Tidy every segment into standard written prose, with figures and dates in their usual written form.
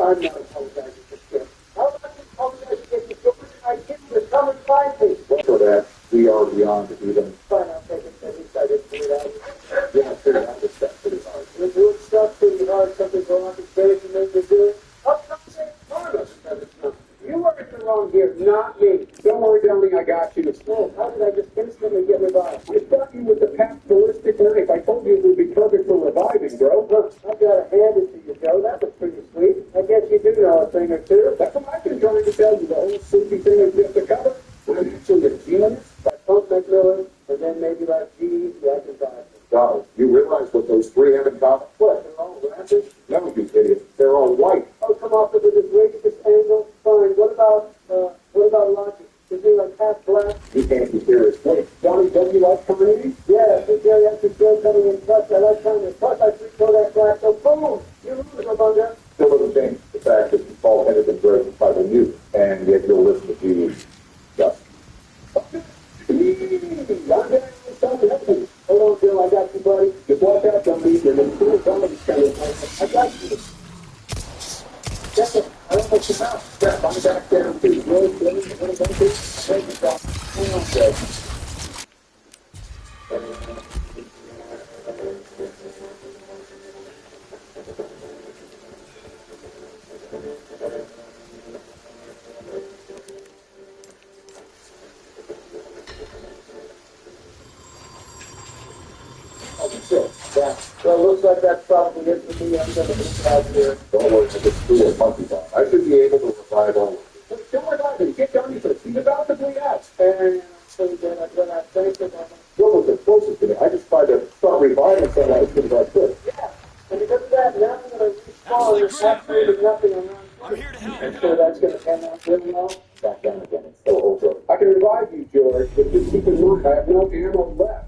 I'm not apologizing for shit. How about you apologize to get the children I give you to come and find me? For that, we are beyond even. Fine, I'll take it. At least I didn't figure it out. Yeah, figure out this stuff pretty hard. We're doing stuff pretty hard. Something wrong with space and make me do it. I'll come say harmless. You are in the wrong here, not me. Don't worry, darling, I got you. Oh, how did I just instantly get revived? I shot you with the Pabst ballistic knife. I told you it would be perfect for reviving, bro. Huh, I gotta hand it to you, Joe. That was pretty sweet. I guess you do know a thing or two. That's what I've been trying to tell you. The whole Susie thing is just a cover. I'm actually a genius. Like Pope McMillan, and then maybe like G. Jackson Five. Donald, you realize what those three have in common? What, they're all rappers? No, you idiot. They're all white. Oh, come off with this racist angle? Fine. What about logic? Is he like half black? You can't be serious. Wait, Johnny, don't you like comedy? Yeah, big geriatric Joe coming in clutch. I like comedy. Plus, I free throw that black, so boom! You lose, Rabunga. Still doesn't change the fact that you've all headed and brazen by the youth, and yet you'll listen to GD. Yes. Hold on, Bill. I got you, buddy. Just watch out, somebody. You're going to see somebody's coming. I got you. Check it. I don't know what you're about. Step on the back down to the road, take it off. Hang on, Joe. Well, it looks like that's probably it for me. I'm going to be out here. Don't worry, it's cool as monkey bone. I should be able to revive all of you. Don't worry about it. Get Johnny first. He's about to bleed out. And so then I'm going to thank him. What was the closest to me? I just tried to start reviving someone as soon as I could. Yeah. And because of that, now I'm going to respawn. There's absolutely nothing around. I'm here to help. And so that's going to pan out really well. Back down again. It's so over. I can revive you, George, but just keep in mind I have no ammo left.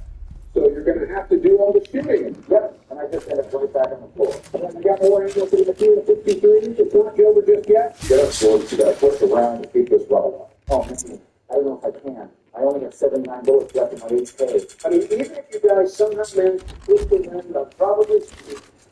So you're going to have to do all the shooting. Yep. And I just ended up right back on the floor. And then we got more ammo for the Makina 63. It's not over just yet. Get up, George. You got to push around to keep this rubber on. Oh, man, I don't know if I can. I only have 79 bullets left in my HK. I mean, even if you guys somehow manage to push the wind, I'll probably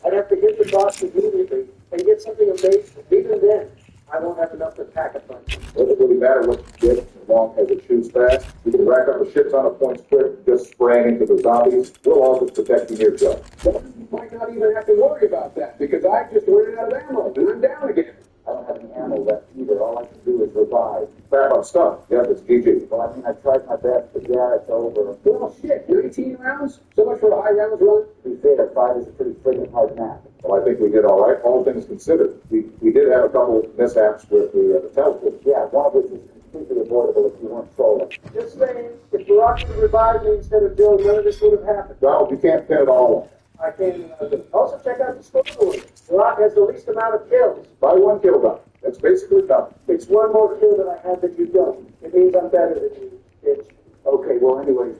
I'd have to hit the box immediately and get something amazing. Even then, I won't have enough to pack a punch. Doesn't really matter what you get as long as it shoots fast. You can rack up a shit ton of points quick, just spraying into the zombies. We'll all just protect you your job. You might not even have to worry about that because I just ran out of ammo and I'm down again. I don't have any ammo left either. All I can do is revive. Wrap up stuff. Yeah, it's GG. Well, I mean, I tried my best, but yeah, it's over. Well, shit, 19 rounds? So much for a high rounds run? To be fair, 5 is a pretty friggin' hard map. Well, I think we did all right, all things considered. We did have a couple of mishaps with the television. Yeah, one of which is completely avoidable if you weren't trolling. Just saying, if Barack had revived me instead of Bill, none of this would have happened. Donald, you can't pin it all on. I can't. Also, check out the scoreboard. Barack has the least amount of kills. By one kill, Don. That's basically done. It's one more kill that I have that you don't. It means I'm better than you, bitch. Okay, well, anyways,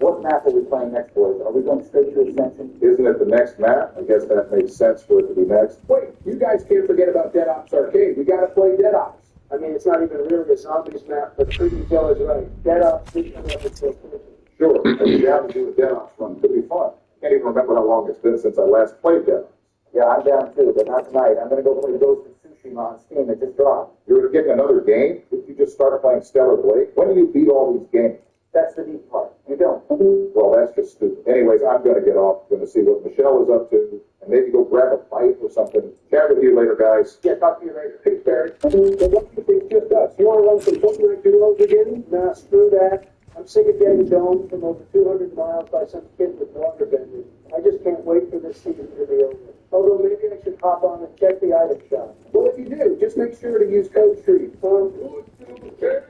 what map are we playing next, boys? Are we going straight to Ascension? Isn't it the next map? I guess that makes sense for it to be next. Wait, you guys can't forget about Dead Ops Arcade. We gotta play Dead Ops. I mean, it's not even really a zombies map, but Freaky Joe is right. Dead Ops, Sure, and you have to do a Dead Ops run. Could be fun. Can't even remember how long it's been since I last played Dead Ops. Yeah, I'm down too, but not tonight. I'm going to go play Ghost of Tsushima on Steam. It just dropped. You're getting another game? Did you just start playing Stellar Blade? When do you beat all these games? That's the neat part. You don't. Well, that's just stupid. Anyways, I'm going to get off. I'm going to see what Michelle is up to, and maybe go grab a bite or something. Chat with you later, guys. Yeah, talk to you later. Peace, Barry. Well, what do you think just us? You want to run some Fortnite duos again? Nah, screw that. I'm sick of getting domed from over 200 miles by some kid with water benders. I just can't wait for this season to be over. Although maybe I should hop on and check the item shop. Well, if you do, just make sure to use code TREE. Oh my God.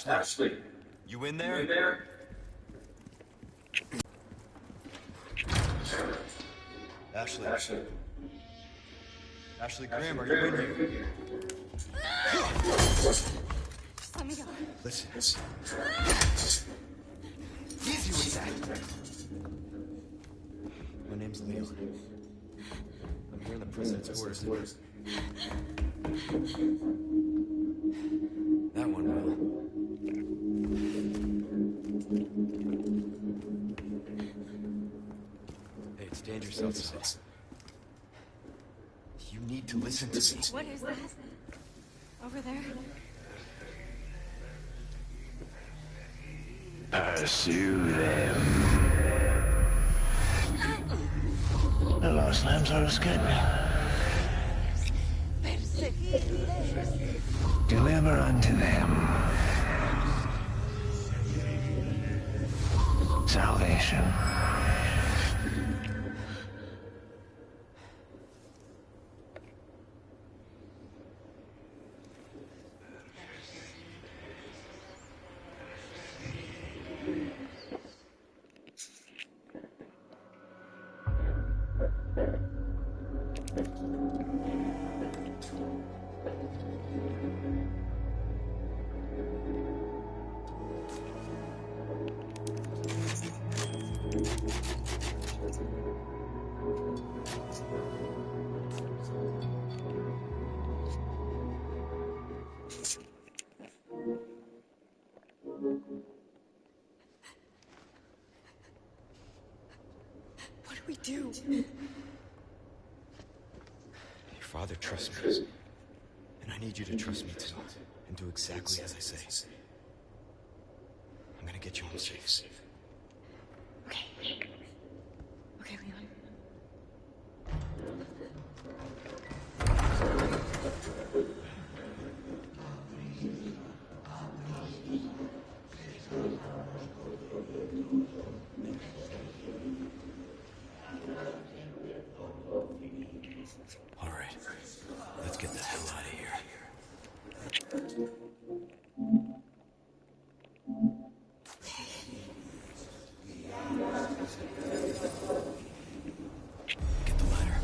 Ashley, you in there? Ashley. Ashley Graham, are you in here? Just let me go. Listen. Easy with that. My name's Leo. I'm here in the president's orders. That one will. Hey, it's dangerous outside. You need to listen to me. What is that? Over there? Pursue them. The last names are escaping. Deliver unto them salvation. What do we do? Your father trusts me. And I need you to trust me too. And do exactly as I say. I'm gonna get you home safe. Okay. Okay, Leon. All right. Let's get the hell out of here. Get the ladder.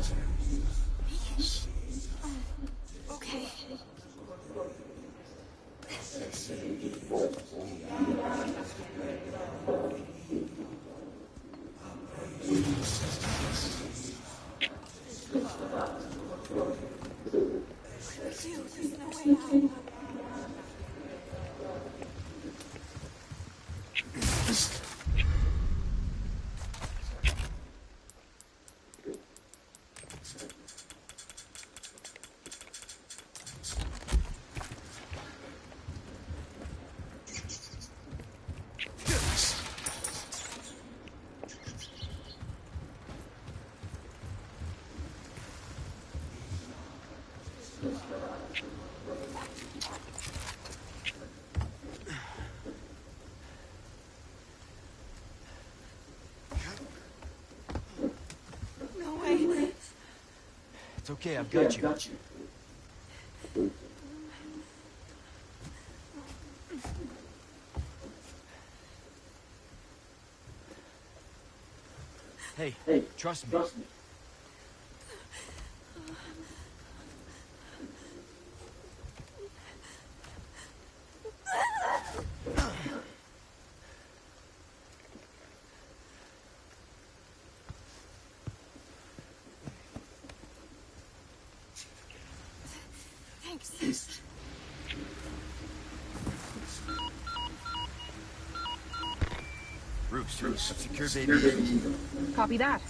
Okay. There's no way out. It's okay, I've got you. Hey, trust me. Thanks. Roost, secure baby. Copy that.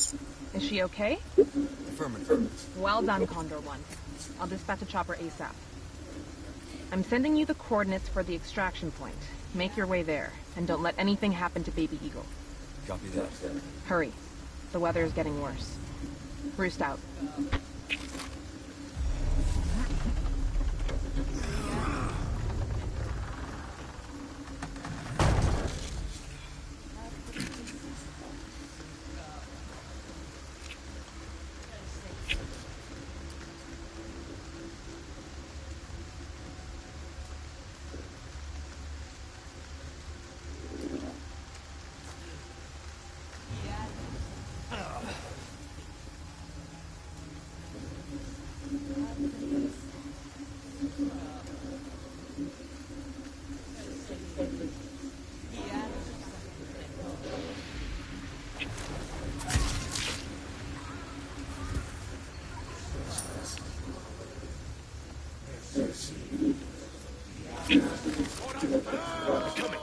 Is she okay? Affirmative. Well done, Condor 1. I'll dispatch a chopper ASAP. I'm sending you the coordinates for the extraction point. Make your way there, and don't let anything happen to Baby Eagle. Copy that. Hurry. The weather is getting worse. Roost out.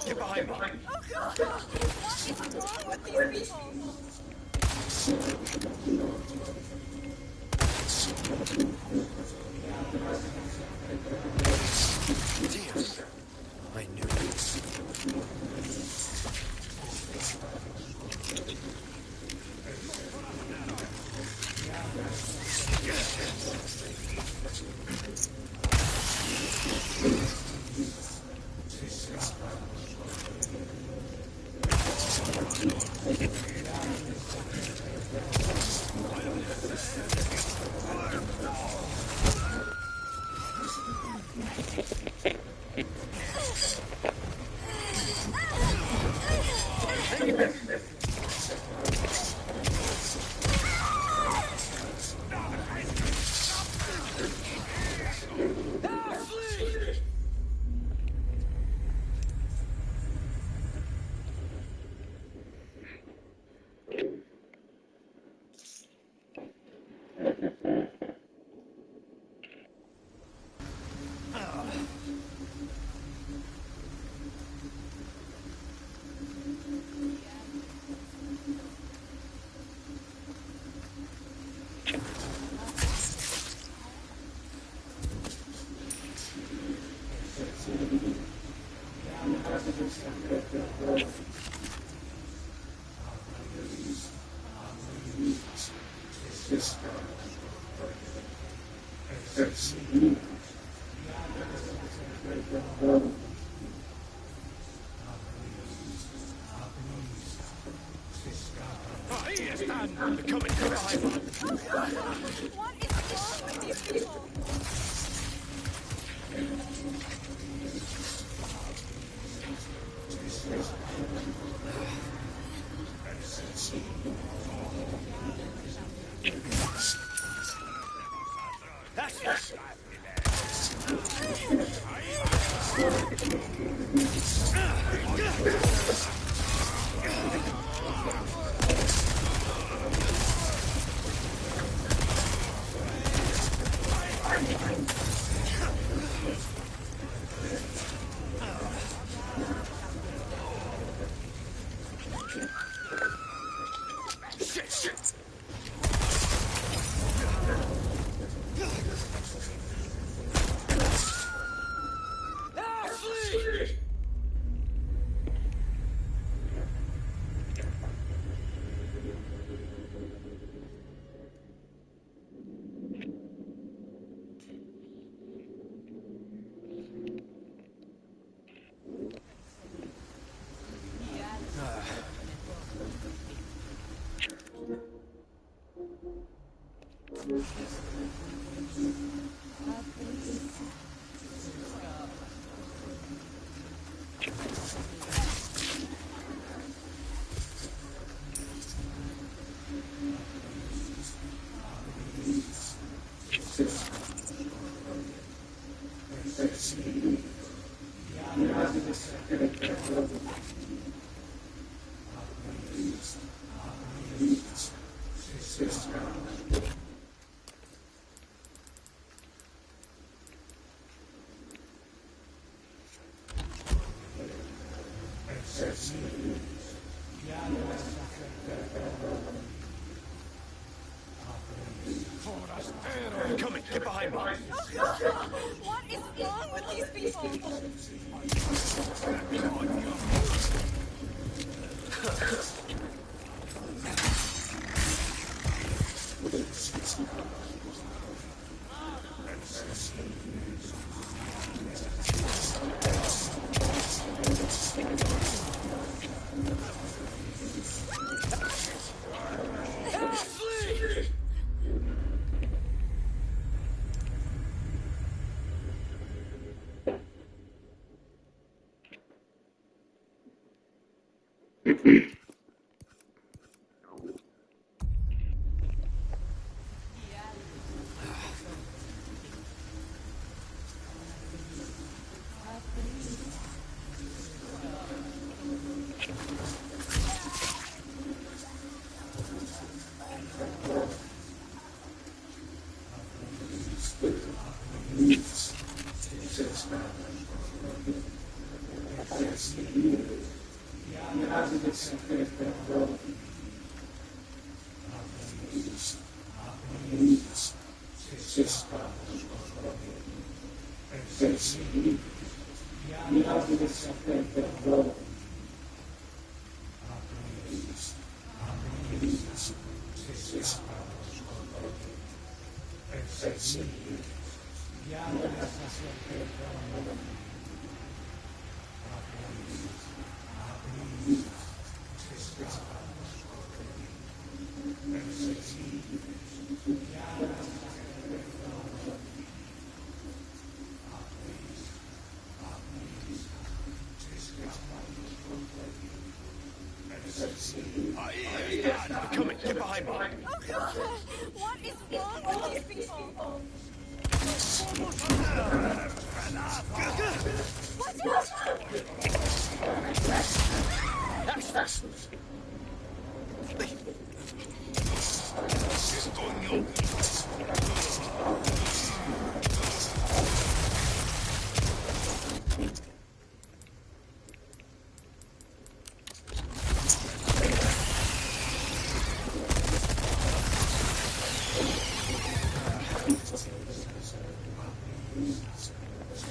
Get behind me. Oh God! What is wrong with these people? Damn. I knew it. What is wrong with these people? Coming, get behind me. What is wrong with these people? Coming, get behind me. Oh God! What is wrong with these people? Watch out!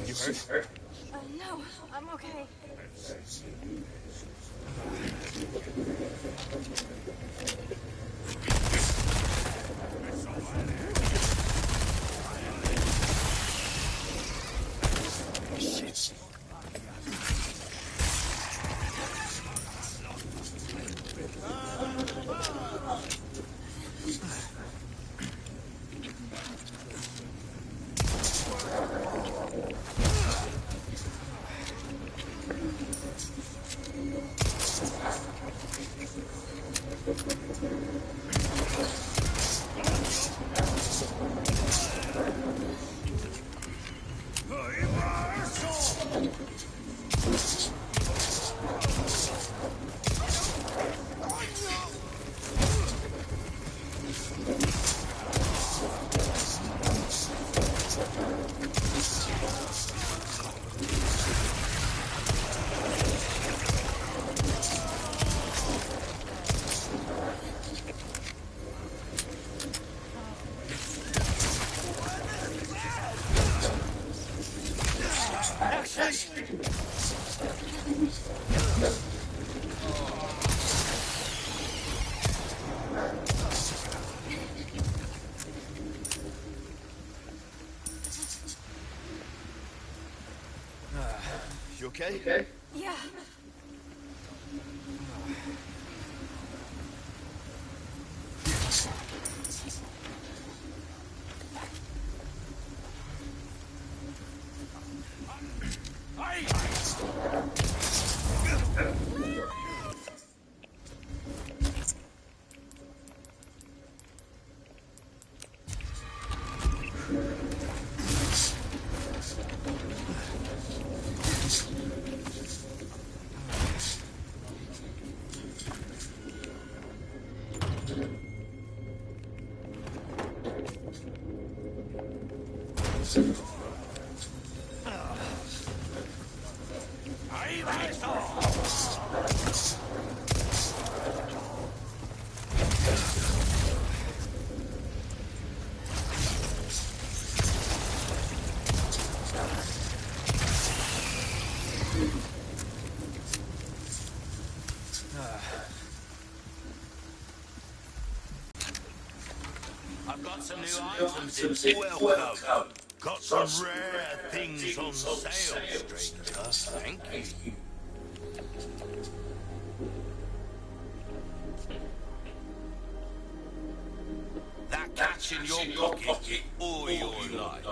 You hurt? No, I'm okay. You okay? Yeah. I've got some new items in. Welcome. Got some rare things on sale, stranger. Thank you. That catch in your pocket or your life.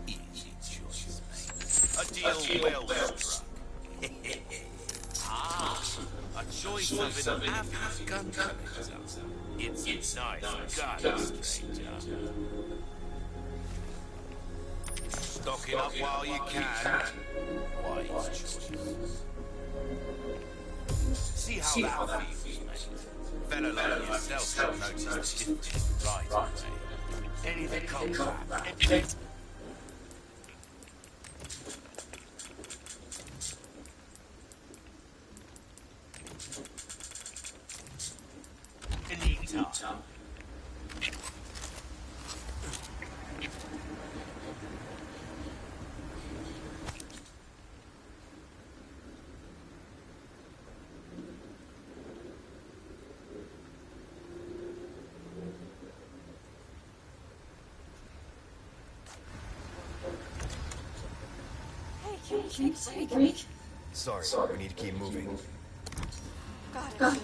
Easy choice, mate. A deal well struck. A choice of an average gun collector. It's nice gun, stranger. Stocking up while you can. Wise choice. See how that feels, mate. Fellow like yourself will notice the difference right away. Anything comes back. Anita. Sorry, we need to keep moving. Got it.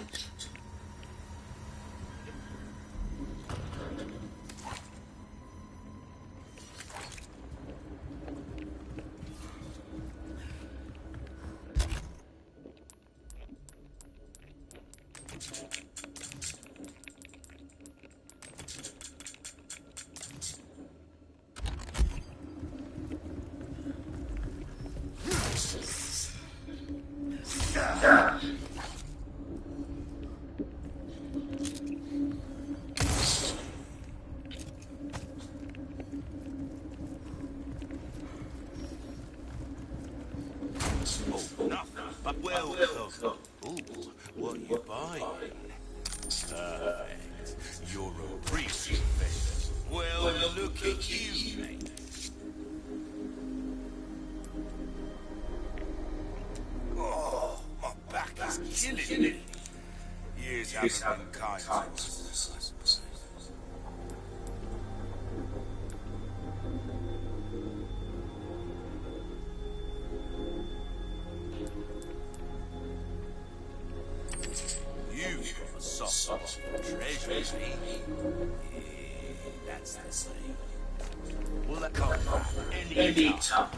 Welcome. Ooh, what you buying? Perfect. You're a real professional. Well, look at you, mate. Oh, my back is killing me. Years haven't been kind to us, I suppose. You've got a soft spot for treasure, eh? Yeah, that's the same. Will that come back any time?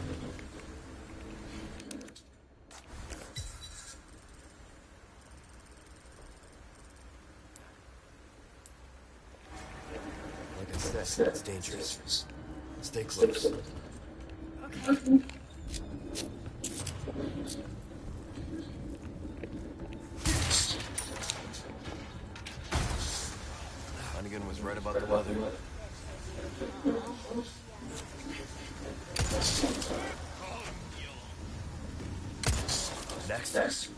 Like I said, it's dangerous. Stay close. Okay. Hunnigan was right about the weather. Next.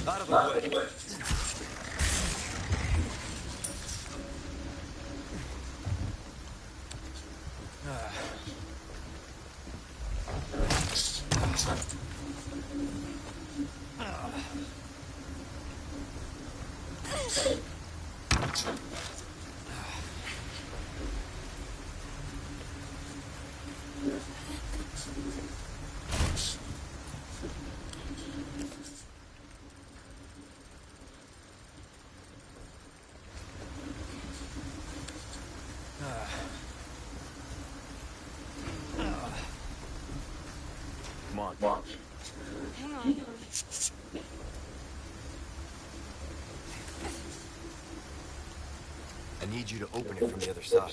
Out of the way. Come on. Hang on. I need you to open it from the other side.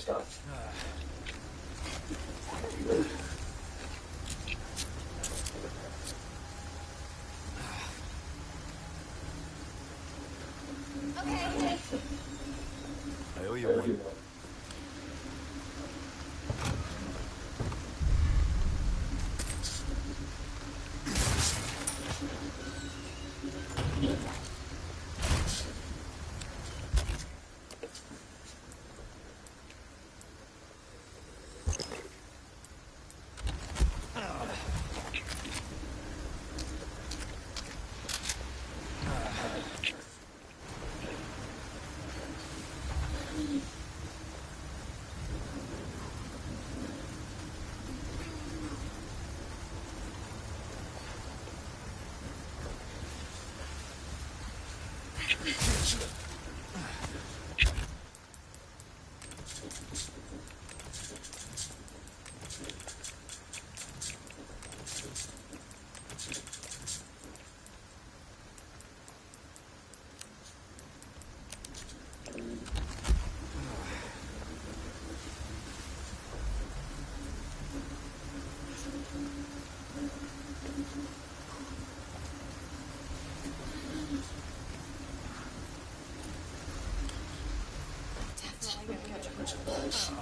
Okay. I owe you one. Definitely gonna catch him.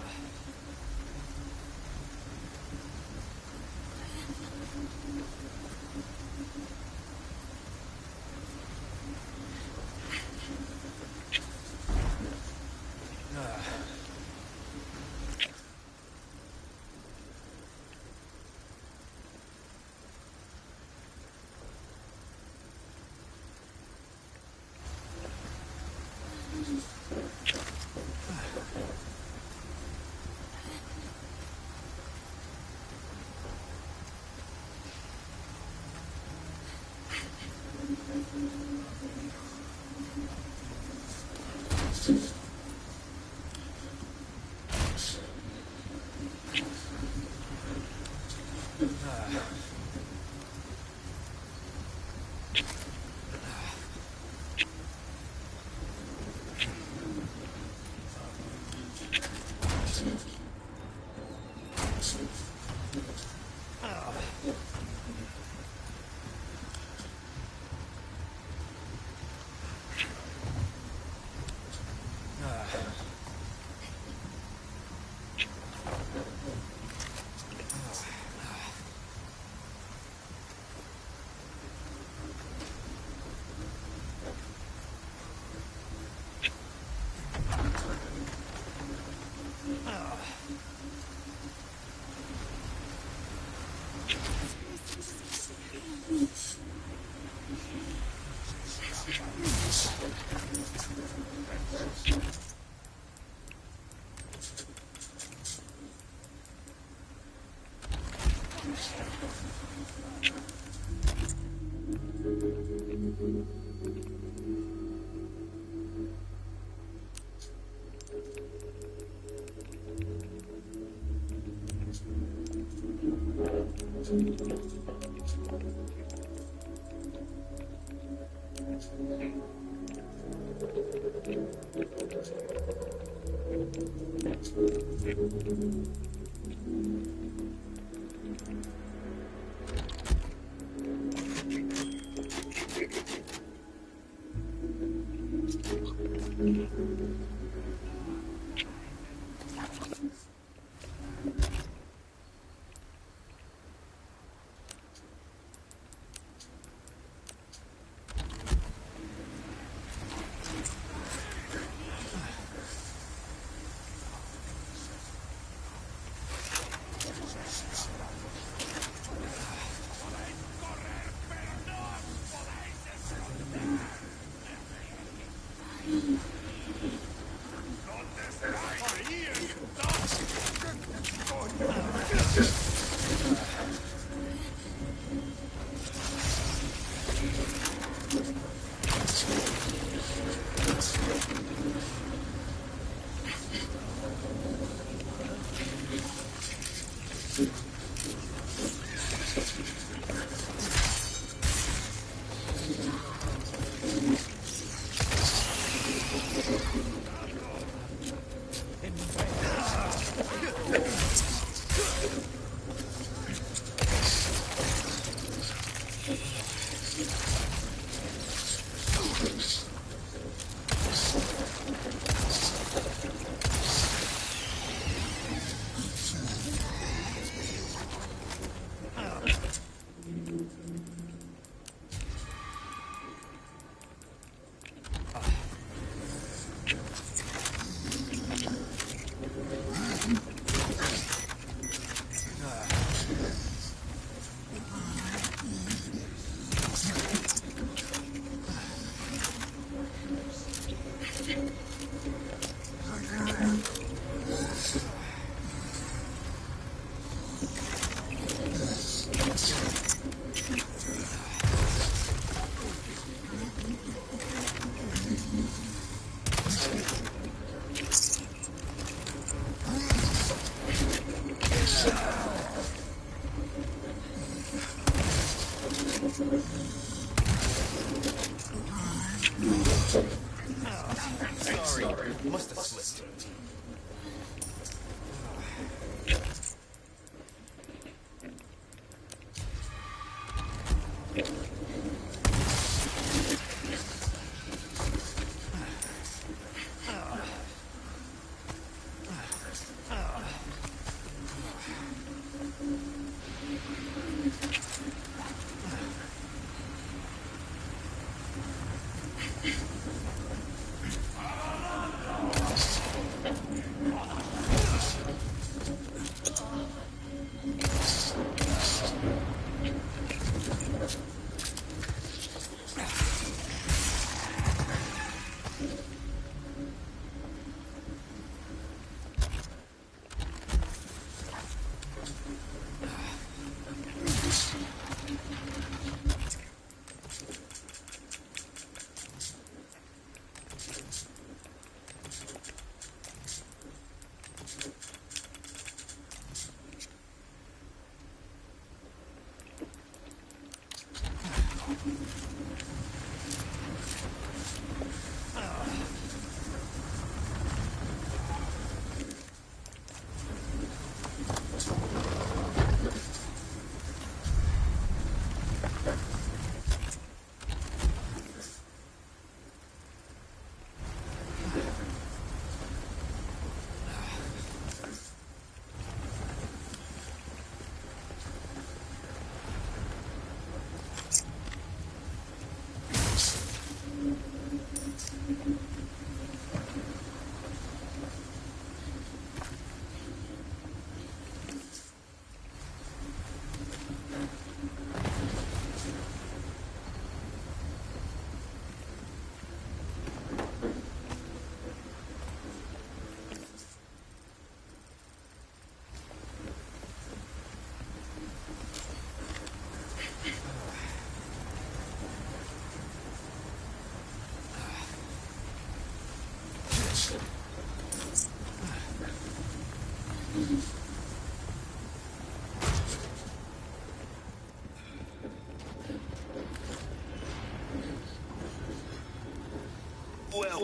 Sorry, must have slipped.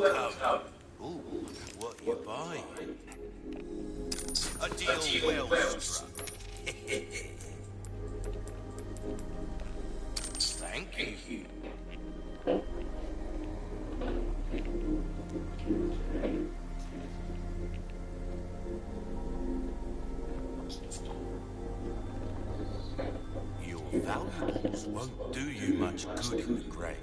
come. Ooh, what you buying? A deal well struck. Thank you. Your valuables won't do you much good in the grave.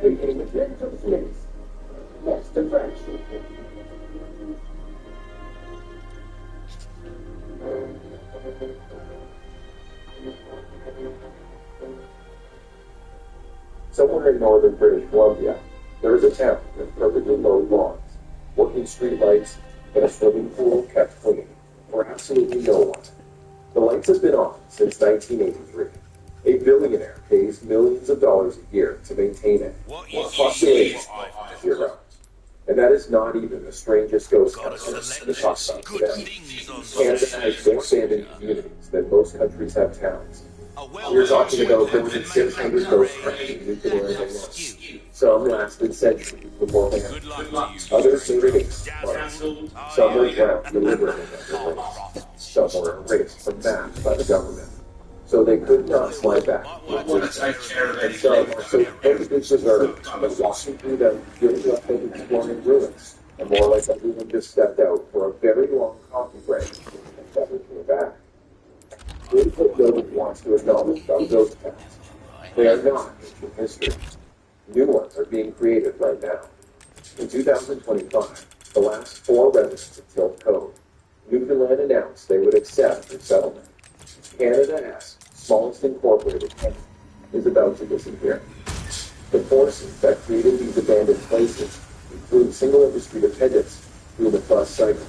Everything with mental space. Yes, the French. Somewhere in northern British Columbia, there is a town with perfectly mowed lawns, working streetlights, and a swimming pool kept clean for absolutely no one. The lights have been on since 1983. A billionaire pays millions of dollars a year to maintain it. Population of 0. And that is not even the strangest ghost town to talk about today. Canada has more abandoned communities than most countries have towns. We're talking about more than 600 ghost towns in nuclear alone. Some lasted centuries before they had. Others erased months. Some were drowned deliberately under lakes. Some were erased from maps by the government, so they could not fly back. And some are so perfectly preserved that walking through them feels like exploring ruins, and more like everyone just stepped out for a very long coffee break and never came back. Here's what nobody wants to acknowledge about ghost towns. They are not ancient history. New ones are being created right now. In 2025, the last 4 residents of Tilt Cove, Newfoundland announced they would accept their settlement. Canada's smallest incorporated town is about to disappear. The forces that created these abandoned places include single industry dependence through the bus cycle,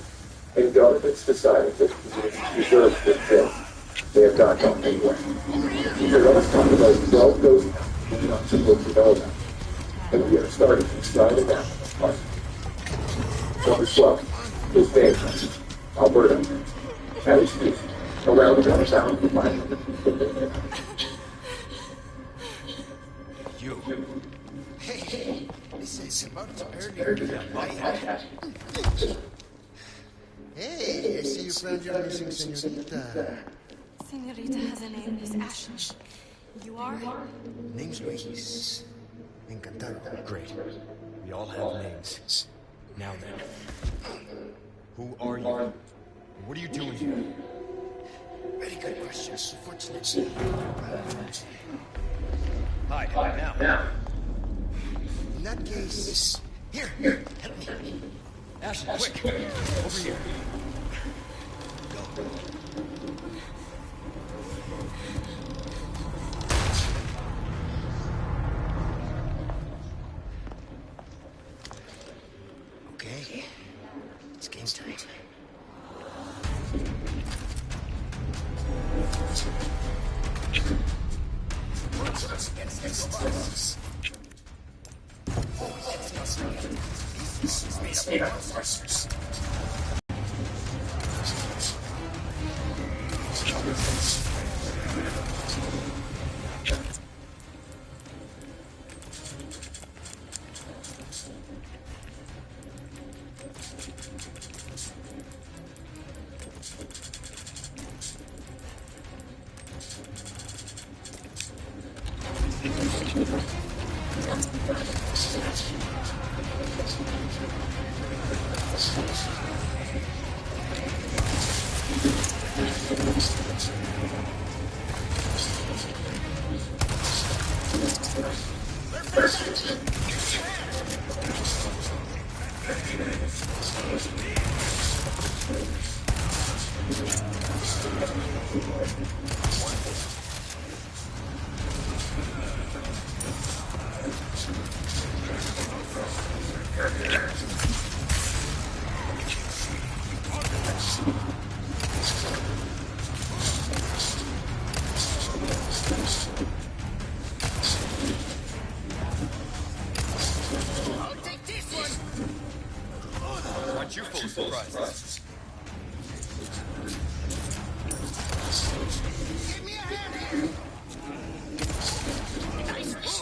and governments decided that communities deserve to exist. They have not gone anywhere. So let us talk about 12 ghost towns we're not supposed to know about. And we are starting inside the national park. Number 12 is Vancouver, Alberta. At its peak, around 1,500 people live there. Hey, this is about earlier. Hey, I see you found your missing senorita. Senorita has a name, Miss Ashley. You are? Name's Luis. Encantado. Great. We all have names. Now then. Who are you? What are you doing here? Very good questions. Fortunately. Hi, now. In that case, here, help me. Ashley, quick! Over here. Go. Okay, it's game time.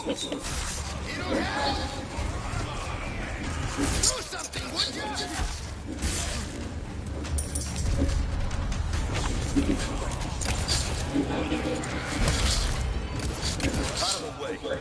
Do something, would you? Out of the way.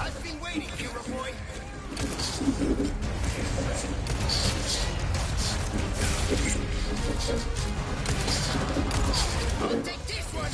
I've been waiting, hero boy. I'll take this one.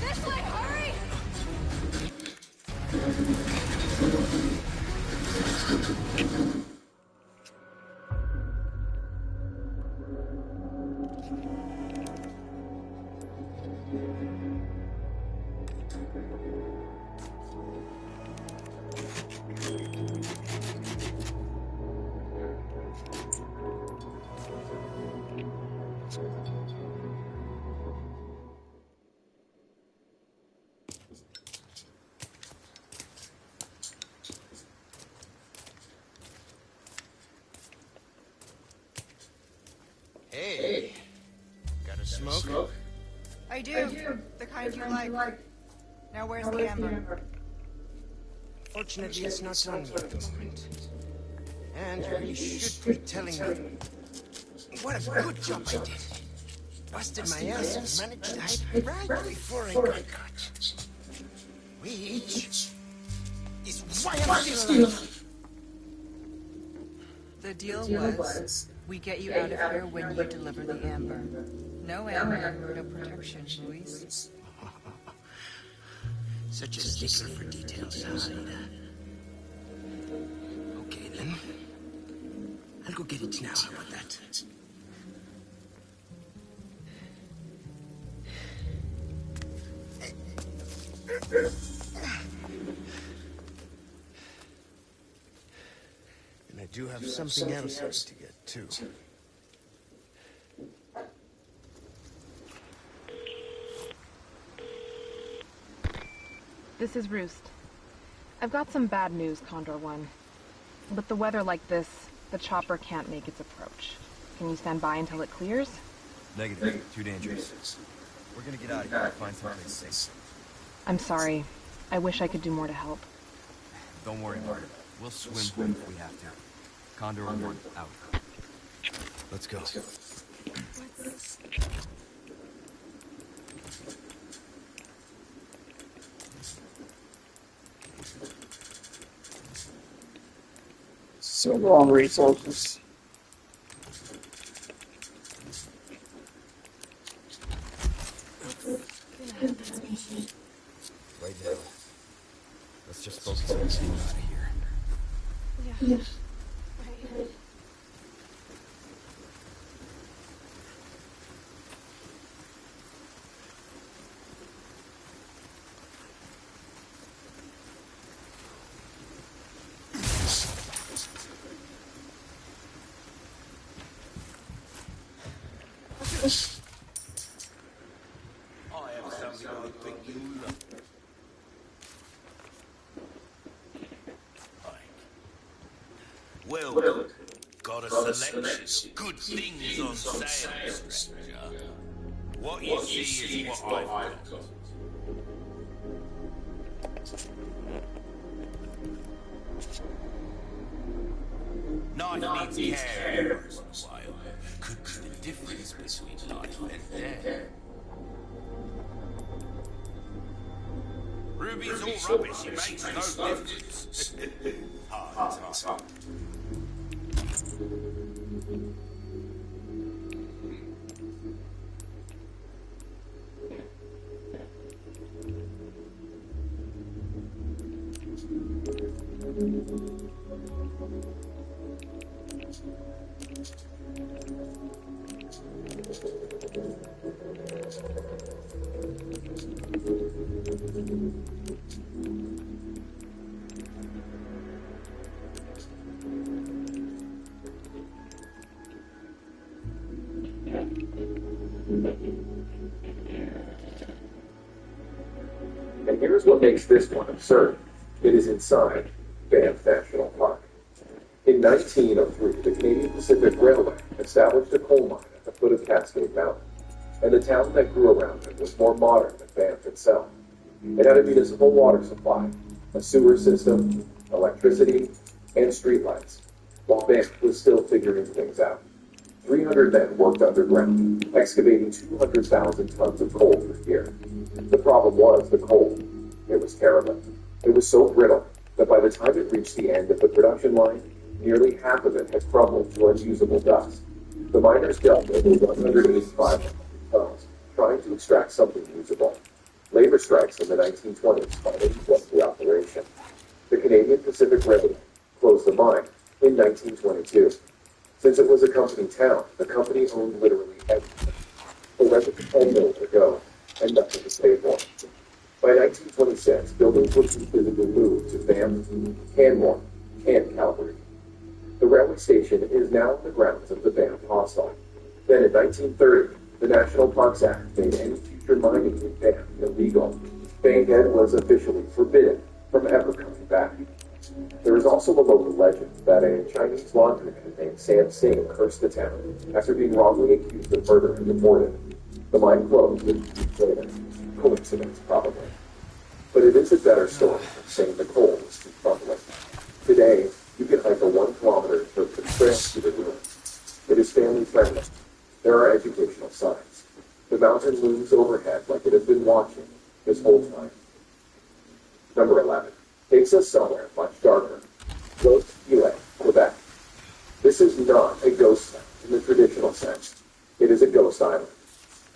This way, hurry! Hey, got a smoke? I do. The kind you like. Now where's the amber? Fortunately, it's not on me at the moment. And you should be telling me what a good job I did. Busted my ass and managed to hide right before I got caught. Which is why I'm still alive. The deal was, we get you out of here when you deliver the amber. No amber, no protection, Luis. Such a stickler for details, Ida. Okay then. I'll go get it now. How about that? And I do have something else I need to get, too. This is Roost. I've got some bad news, Condor One. With the weather like this, the chopper can't make its approach. Can you stand by until it clears? Negative. Too dangerous. We're gonna get out of here and find someplace safe. I'm sorry. I wish I could do more to help. Don't worry about it. We'll swim if we have to. Condor One, out. Let's go. So long resources. Right now. Let's just focus on getting out of here. Yeah. Right. I have something I think you love. Well, got a selection. Good things on sale, stranger. What you see is what I've got. Knife needs care once in a while. Could be the difference between life and death. Ruby's all rubbish, it makes no difference. Hard time. And here's what makes this one absurd. It is inside Banff National Park. In 1903, the Canadian Pacific Railway established a coal mine at the foot of Cascade Mountain, and the town that grew around it was more modern than Banff itself. It had a municipal water supply, a sewer system, electricity, and streetlights, while Banff was still figuring things out. 300 men worked underground, excavating 200,000 tons of coal per year. The problem was the coal. It was terrible. It was so brittle that by the time it reached the end of the production line, nearly half of it had crumbled to unusable dust. The miners dealt with 185 tons, trying to extract something usable. Labor strikes in the 1920s finally closed the operation. The Canadian Pacific Railway closed the mine in 1922. Since it was a company town, the company owned literally everything. But where did the coal mills go? And nothing to stay for. By 1926, buildings were completely moved to Banff, Canmore, and Calgary. The railway station is now on the grounds of the Banff Hostel. Then in 1930, the National Parks Act made any future mining in Banff illegal. Bankhead was officially forbidden from ever coming back. There is also a local legend that a Chinese laundryman named Sam Singh cursed the town after being wrongly accused of murder and deported. The mine closed a few weeks later. Coincidence, probably. But it is a better story than saying the coal was too troubling. Today, you can hike a 1 kilometer trip from trail to the ruins. It is family friendly. There are educational signs. The mountain looms overhead like it has been watching this whole time. Number 11 takes us somewhere much darker. Ghost Island, Quebec. This is not a ghost town in the traditional sense. It is a ghost island.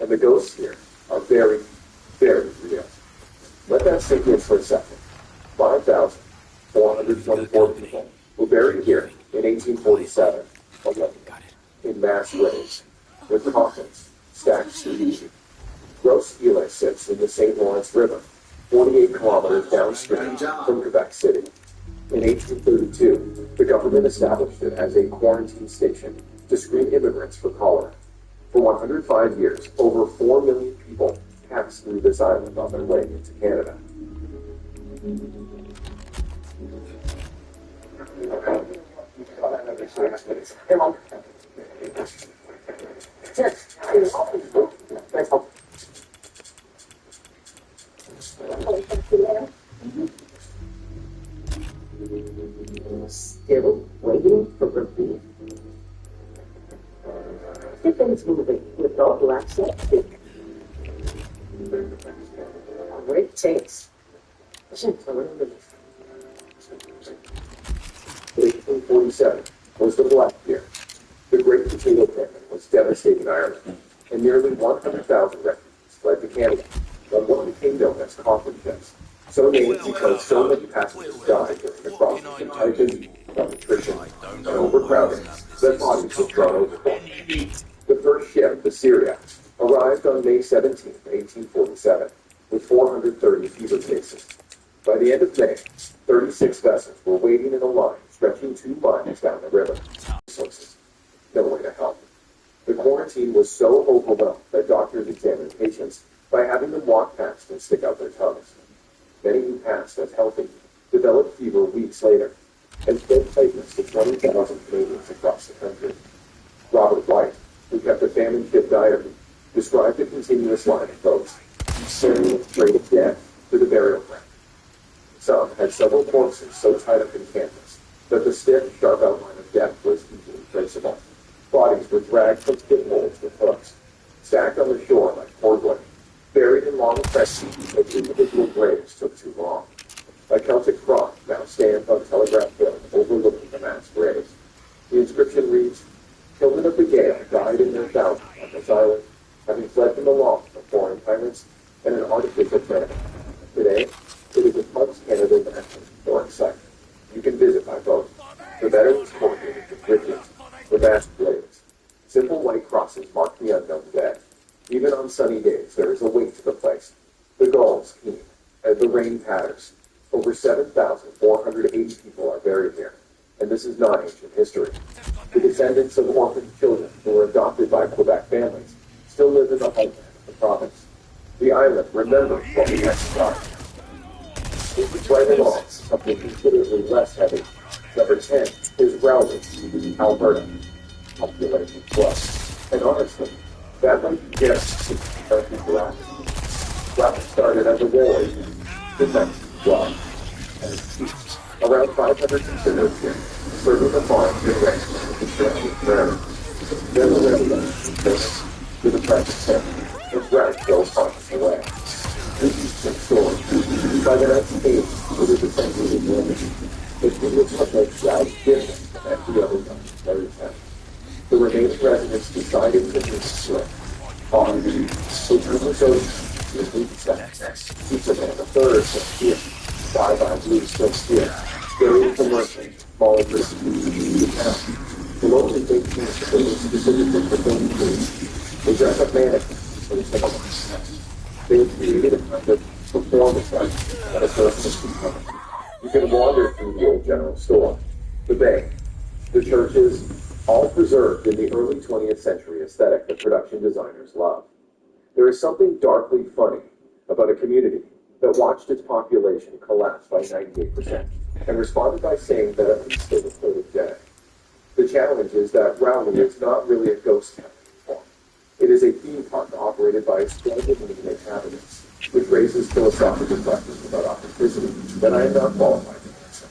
And the ghosts here are very, very real. Let that sink in for a second. 5,424 people were buried here in 1847, along in mass graves, with coffins stacked street. Gros Islet sits in the St. Lawrence River, 48 kilometers downstream from Quebec City. In 1832, the government established it as a quarantine station to screen immigrants for cholera. For 105 years, over 4 million people passed through this island on their way into Canada. Hey, Mom. Thanks, Mom. Still waiting for relief. Tiffin's moving with all black septic. Great taste. Gentle relief. 1847 was the Black Year. The Great Potato Famine was devastating Ireland, and nearly 100,000 refugees fled to Canada on what became known as coffin ships, so named because so many passengers died during the crossing from typhus, malnutrition, and overcrowding that bodies were thrown overboard. The first ship, the Syriac, arrived on May 17, 1847, with 430 fever cases. By the end of May, 36 vessels were waiting in a line stretching 2 miles down the river. Resources. No way to help. The quarantine was so overwhelmed that doctors examined patients by having them walk past and stick out their tongues. Many who passed as healthy developed fever weeks later and spread typhus to 20,000 Canadians across the country. Robert White, who kept a famine ship diary, described a continuous line of boats, carrying straight of death to the burial ground. Some had several corpses so tied up in canvas that the stiff, sharp outline of death was easily traceable. Bodies were dragged from pit holes with hooks, stacked on the shore like cordwood, buried in long presses as individual graves took too long. A Celtic cross now stands on Telegraph Hill overlooking the mass graves. The inscription reads, "Children of the Gael died in their thousands on this island, having fled from the law of foreign tyrants and an artificial planet. Today, it is a Parks Canada national historic site. You can visit by boat. The veterans coordinated with bridges, the vast blades. Simple white crosses mark the unknown dead. Even on sunny days, there is a weight to the place. The gulls keen as the rain patters. Over 7,480 people are buried here, and this is not ancient history. The descendants of orphaned children who were adopted by Quebec families still live in the heartland of the province. The island remembers what we have started. Right along, something considerably less heavy. Number 10 is Rowley, Alberta. Population plus. And honestly, that might be just Rowley started as a war agent, defense, job, and chief. Around 500 considered here, serving the farms and ranches of the surrounding prairies. Then the residents return to the practice center and drag those farms away. This is some story. By the next stage, it is essentially limited. But it was what makes Rowley different from every other young prairie town. The remaining residents decided to move split. On the Oklahoma is weak sex. Superman the third from here. Bye-bye blue still here. Buried the merchant, small risk the town. The local big teams are building specifically for film crews. They dress up mannequins for the cinema. They have created a kind of performance art that a person can come. You can wander through the old general store, the bank, the churches, all preserved in the early 20th century aesthetic that production designers love. There is something darkly funny about a community that watched its population collapse by 98% and responded by saying that at least they were photogenic. The challenge is that Rowley is not really a ghost town anymore. It is a theme park operated by exploited inhabitants, which raises philosophical questions about authenticity that I am not qualified to answer.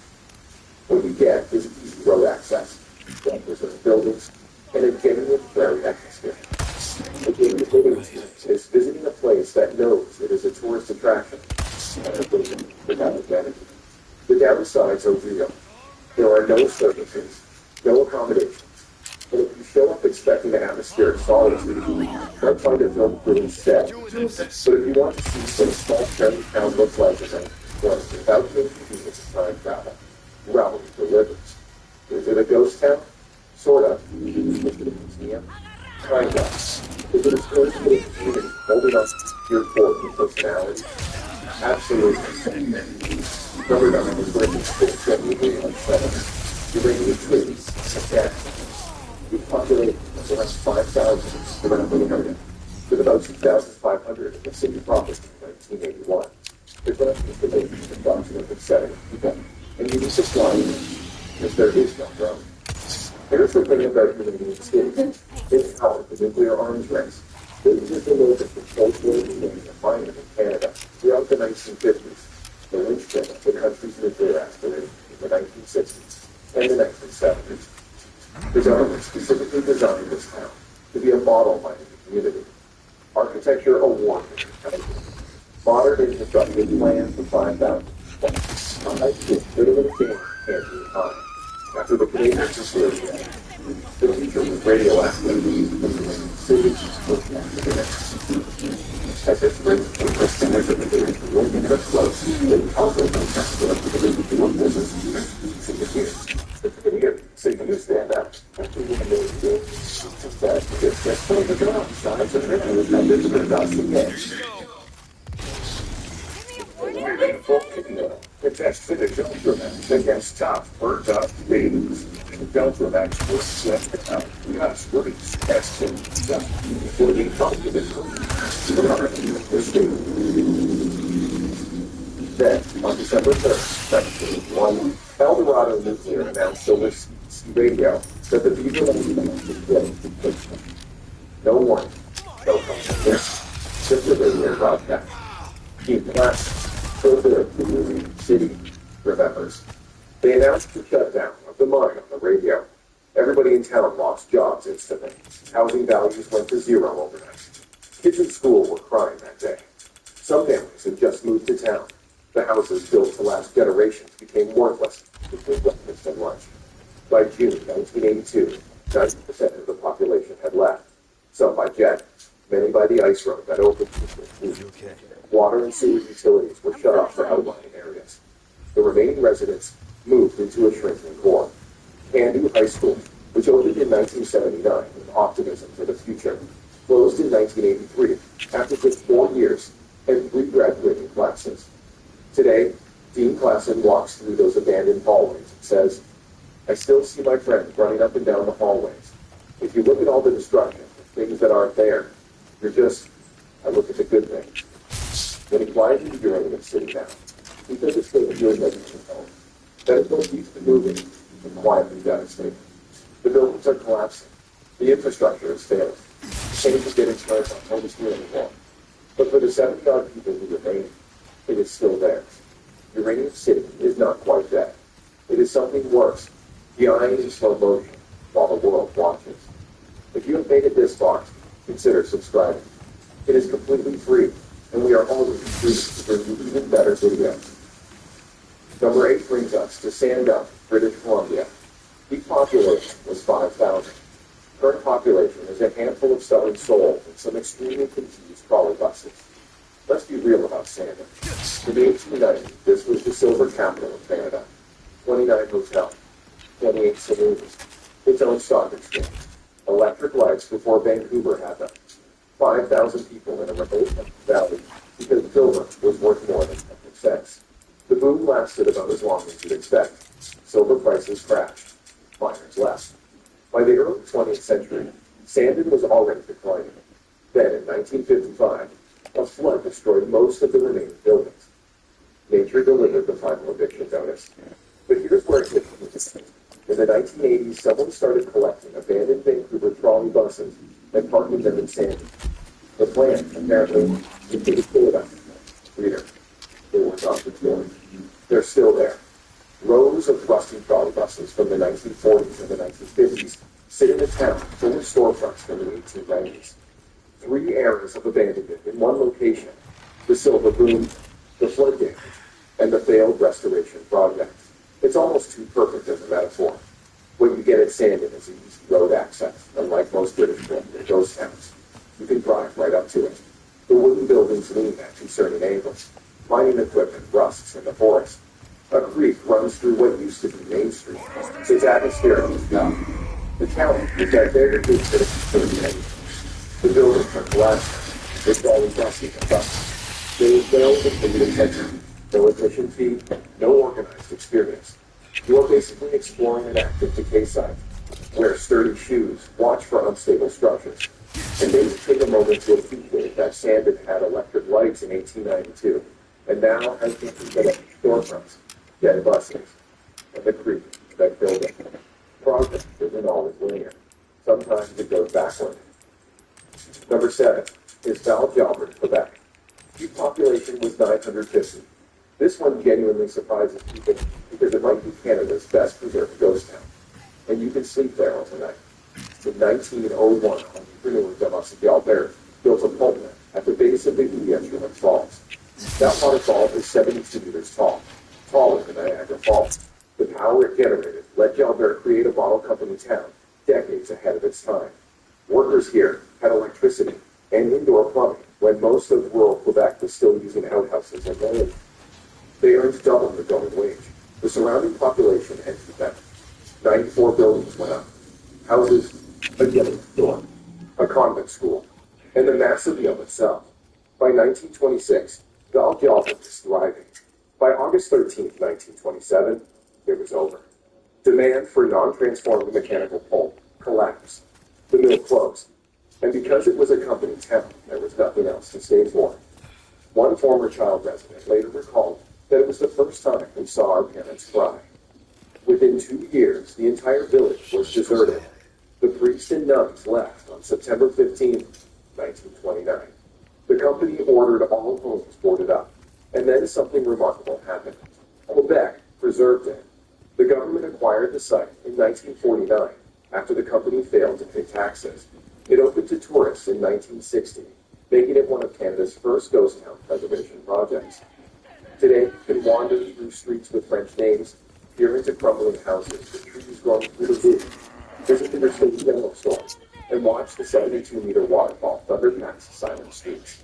What you get is easy road access, well-preserved buildings, and a genuine prairie atmosphere. A game of living is visiting a place that knows it is a tourist attraction and a building without identity. The downsides are real. There are no services, no accommodations. But if you show up expecting an atmospheric solitude, try to find a film crew instead. But if you want to see what a small prairie town looks like as a place without the inconvenience of time travel, Rowley delivers. Is it a ghost town? Sort of. Museum? Kind of. Is it a story for the community holding on to your force and personality? Absolutely. Number 9 is where the state genuinely unsettled. Uranium trees, again. We populated around 5,000 around the area, with about 2,500 in the city proper in 1981. There's less information approximately 70 people, and you need to slide because there is no road. Here's the thing about Uranium City. It's powered the nuclear arms race. This is the locus of cultural and mining in Canada throughout the 1950s, the linchpin of the country's nuclear aspirations in the 1960s and the 1970s. The government specifically designed this town to be a model mining community. Architecture awarded, modern infrastructure planned for 5,000. Literally can't be high. After the Canadians destroyed the future was radioactive. Cities were as it brings the first significant working at close, they also so you stand up. Contested a Delta match against top burnt up babies. The Delta match was swept out. Gus Reese tested for the Then, on December 3rd, 1981, El Dorado Nuclear announced over radio that the Beaver Lake was killed. No warning, no confirmation, just a radio broadcast. Keep classic. Further, the city remembers. They announced the shutdown of the mine on the radio. Everybody in town lost jobs instantly. Housing values went to zero overnight. Kids in school were crying that day. Some families had just moved to town. The houses built to last generations became worthless between breakfast and lunch. By June 1982, 90% of the population had left. Some by jet, many by the ice road that opened between water and sewer utilities were shut off for outlying areas. The remaining residents moved into a shrinking core. Candu High School, which opened in 1979 with optimism for the future, closed in 1983 after just 4 years and 3 graduating classes. Today, Dean Klassen walks through those abandoned hallways and says, "I still see my friends running up and down the hallways. If you look at all the destruction, the things that aren't there, you're just, I look at the good things." When he flies into Uranium City now, he says it's going to do everything home. That is what keeps the moving and quietly devastating. The buildings are collapsing. The infrastructure is failing. Change is getting started on almost here anymore. But for the 70-odd people who remain, it is still theirs. Uranium City is not quite dead. It is something worse, dying in slow motion while the world watches. If you have made it this far, consider subscribing. It is completely free, and we are always free to bring you even better videos. Number 8 brings us to Sandown, British Columbia. Peak population was 5,000. Current population is a handful of stubborn souls and some extremely confused trolley buses. Let's be real about Sandown. In the 1890s, this was the silver capital of Canada. 29 hotels, 28 saloons, its own stock exchange, electric lights before Vancouver had them, 5,000 people in a remote valley because silver was worth more than 10 cents. The boom lasted about as long as you'd expect. Silver prices crashed. Miners left. By the early 20th century, Sandon was already declining. Then, in 1955, a flood destroyed most of the remaining buildings. Nature delivered the final eviction notice. But here's where it gets interesting. In the 1980s, someone started collecting abandoned Vancouver trolley buses and parking them in Sandy. The plan, apparently, continued to fill it up. Reader, they were not destroyed. They're still there. Rows of rusting trolley buses from the 1940s and the 1950s sit in a town full of storefronts from the 1890s. 3 eras of abandonment in one location: the silver boom, the flood damage, and the failed restoration project. It's almost too perfect as a metaphor. What you get at Sandon is easy road access, unlike most British Columbia ghost towns. You can drive right up to it. The wooden buildings lean at concerning angles. Mining equipment rusts in the forest. A creek runs through what used to be Main Street. Its atmosphere is down. The town was at very good citizens. The buildings are collapsing. It's always messy and rough. There is no continued attention, no admission fee, no organized experience. You are basically exploring an active decay site. Wear sturdy shoes, watch for unstable structures, and maybe take a moment to appreciate that Sandon had electric lights in 1892, and now has been electric storefronts, dead buses, and the creek that filled it. Progress isn't always linear. Sometimes it goes backward. Number 7 is Val-Jalbert, Quebec. The population was 950. This one genuinely surprises people because it might be Canada's best preserved ghost town. And you can sleep there overnight. In 1901, entrepreneurs of Jalbert built a pulp mill at the base of the Instrument Falls. That waterfall is 72 meters tall, taller than Niagara Falls. The power it generated let Jalbert create a model company town decades ahead of its time. Workers here had electricity and indoor plumbing when most of rural Quebec was still using outhouses and mills. They earned double the going wage. The surrounding population entered them. 94 buildings went up. Houses, a gilded store, a convent school, and the massive mill itself. By 1926, Val-Jalbert was thriving. By August 13, 1927, it was over. Demand for non-transformed mechanical pulp collapsed. The mill closed. And because it was a company town, there was nothing else to stay for. One former child resident later recalled that it was the first time we saw our parents cry. Within 2 years, the entire village was deserted. The priests and nuns left on September 15, 1929. The company ordered all homes boarded up, and then something remarkable happened. Quebec preserved it. The government acquired the site in 1949 after the company failed to pay taxes. It opened to tourists in 1960, making it one of Canada's first ghost town preservation projects. Today, you can wander through streets with French names, peer into crumbling houses with trees growing through the roof, visit the Mercedes General Store, and watch the 72-meter waterfall thunder past silent streets.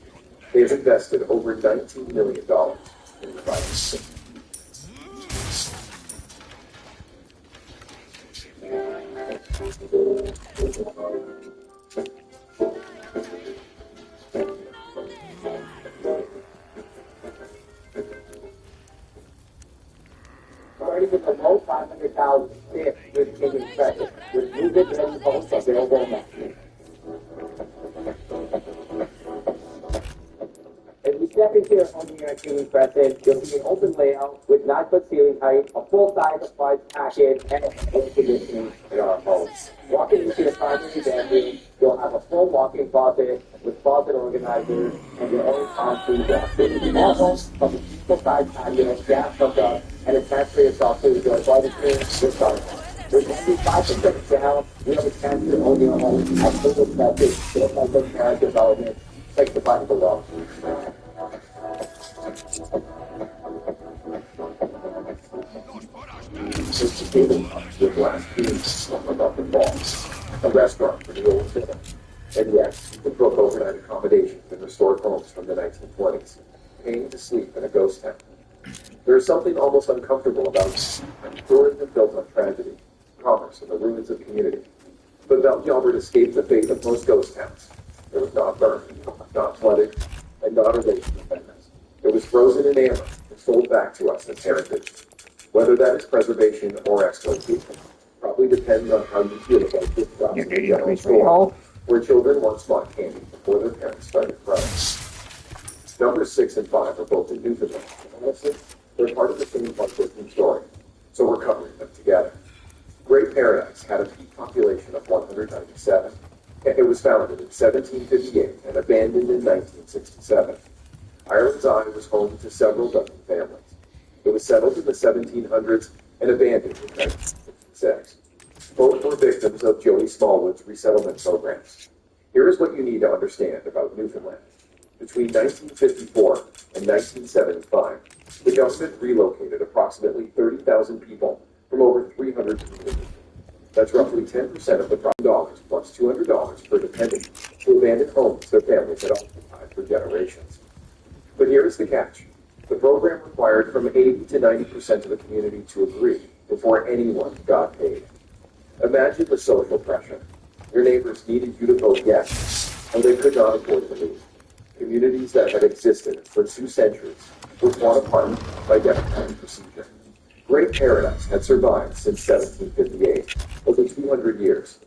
They have invested over $19 million in reviving the city. Starting with the low 500,000 fit with King Impressive, with music and hosts available next week. As we step into your home here at King Impressive, you'll see an open layout with 9-foot ceiling height, a full-size appliance package, and air conditioning in our home. Walking into your primary bedroom, you'll have a full walk-in closet with closet organizers and your own ensuite bathroom. All homes from a full-size patio, gas hookup, and a chance for yourself to enjoy barbecue with garden. There's only 5% down. We have a chance to own your home at Google Message, built by the parent development. Click the button below. Sophisticated pubs with glass beams above the falls. A restaurant for the old city. And yes, we broke overnight accommodations and restored homes from the 1920s, paying to sleep in a ghost town. There is something almost uncomfortable about tourism built on tragedy, commerce, and the ruins of community. But Val-Jalbert escaped the fate of most ghost towns. It was not burned, not flooded, and not erased from memories. It was frozen in amber and sold back to us as heritage. Whether that is preservation or exploitation probably depends on how you feel about this job in the general store, where children once bought candy before their parents started crying. Numbers 6 and 5 are both in Newfoundland. Honestly, they're part of the same Disney story, so we're covering them together. Great Paradise had a peak population of 197. It was founded in 1758 and abandoned in 1967. Ireland's Eye was home to several dozen families. It was settled in the 1700s and abandoned in 1966. Both were victims of Jody Smallwood's resettlement programs. Here is what you need to understand about Newfoundland. Between 1954 and 1975, the government relocated approximately 30,000 people from over 300 communities. That's roughly 10% of the $5 plus $200 per dependent to abandoned homes their families had occupied for generations. But here is the catch. The program required from 80 to 90% of the community to agree before anyone got paid. Imagine the social pressure. Your neighbors needed you to vote yes, and they could not afford to leave. Communities that had existed for 2 centuries were torn apart by democratic procedure. Great Paradise had survived since 1758, over 200 years.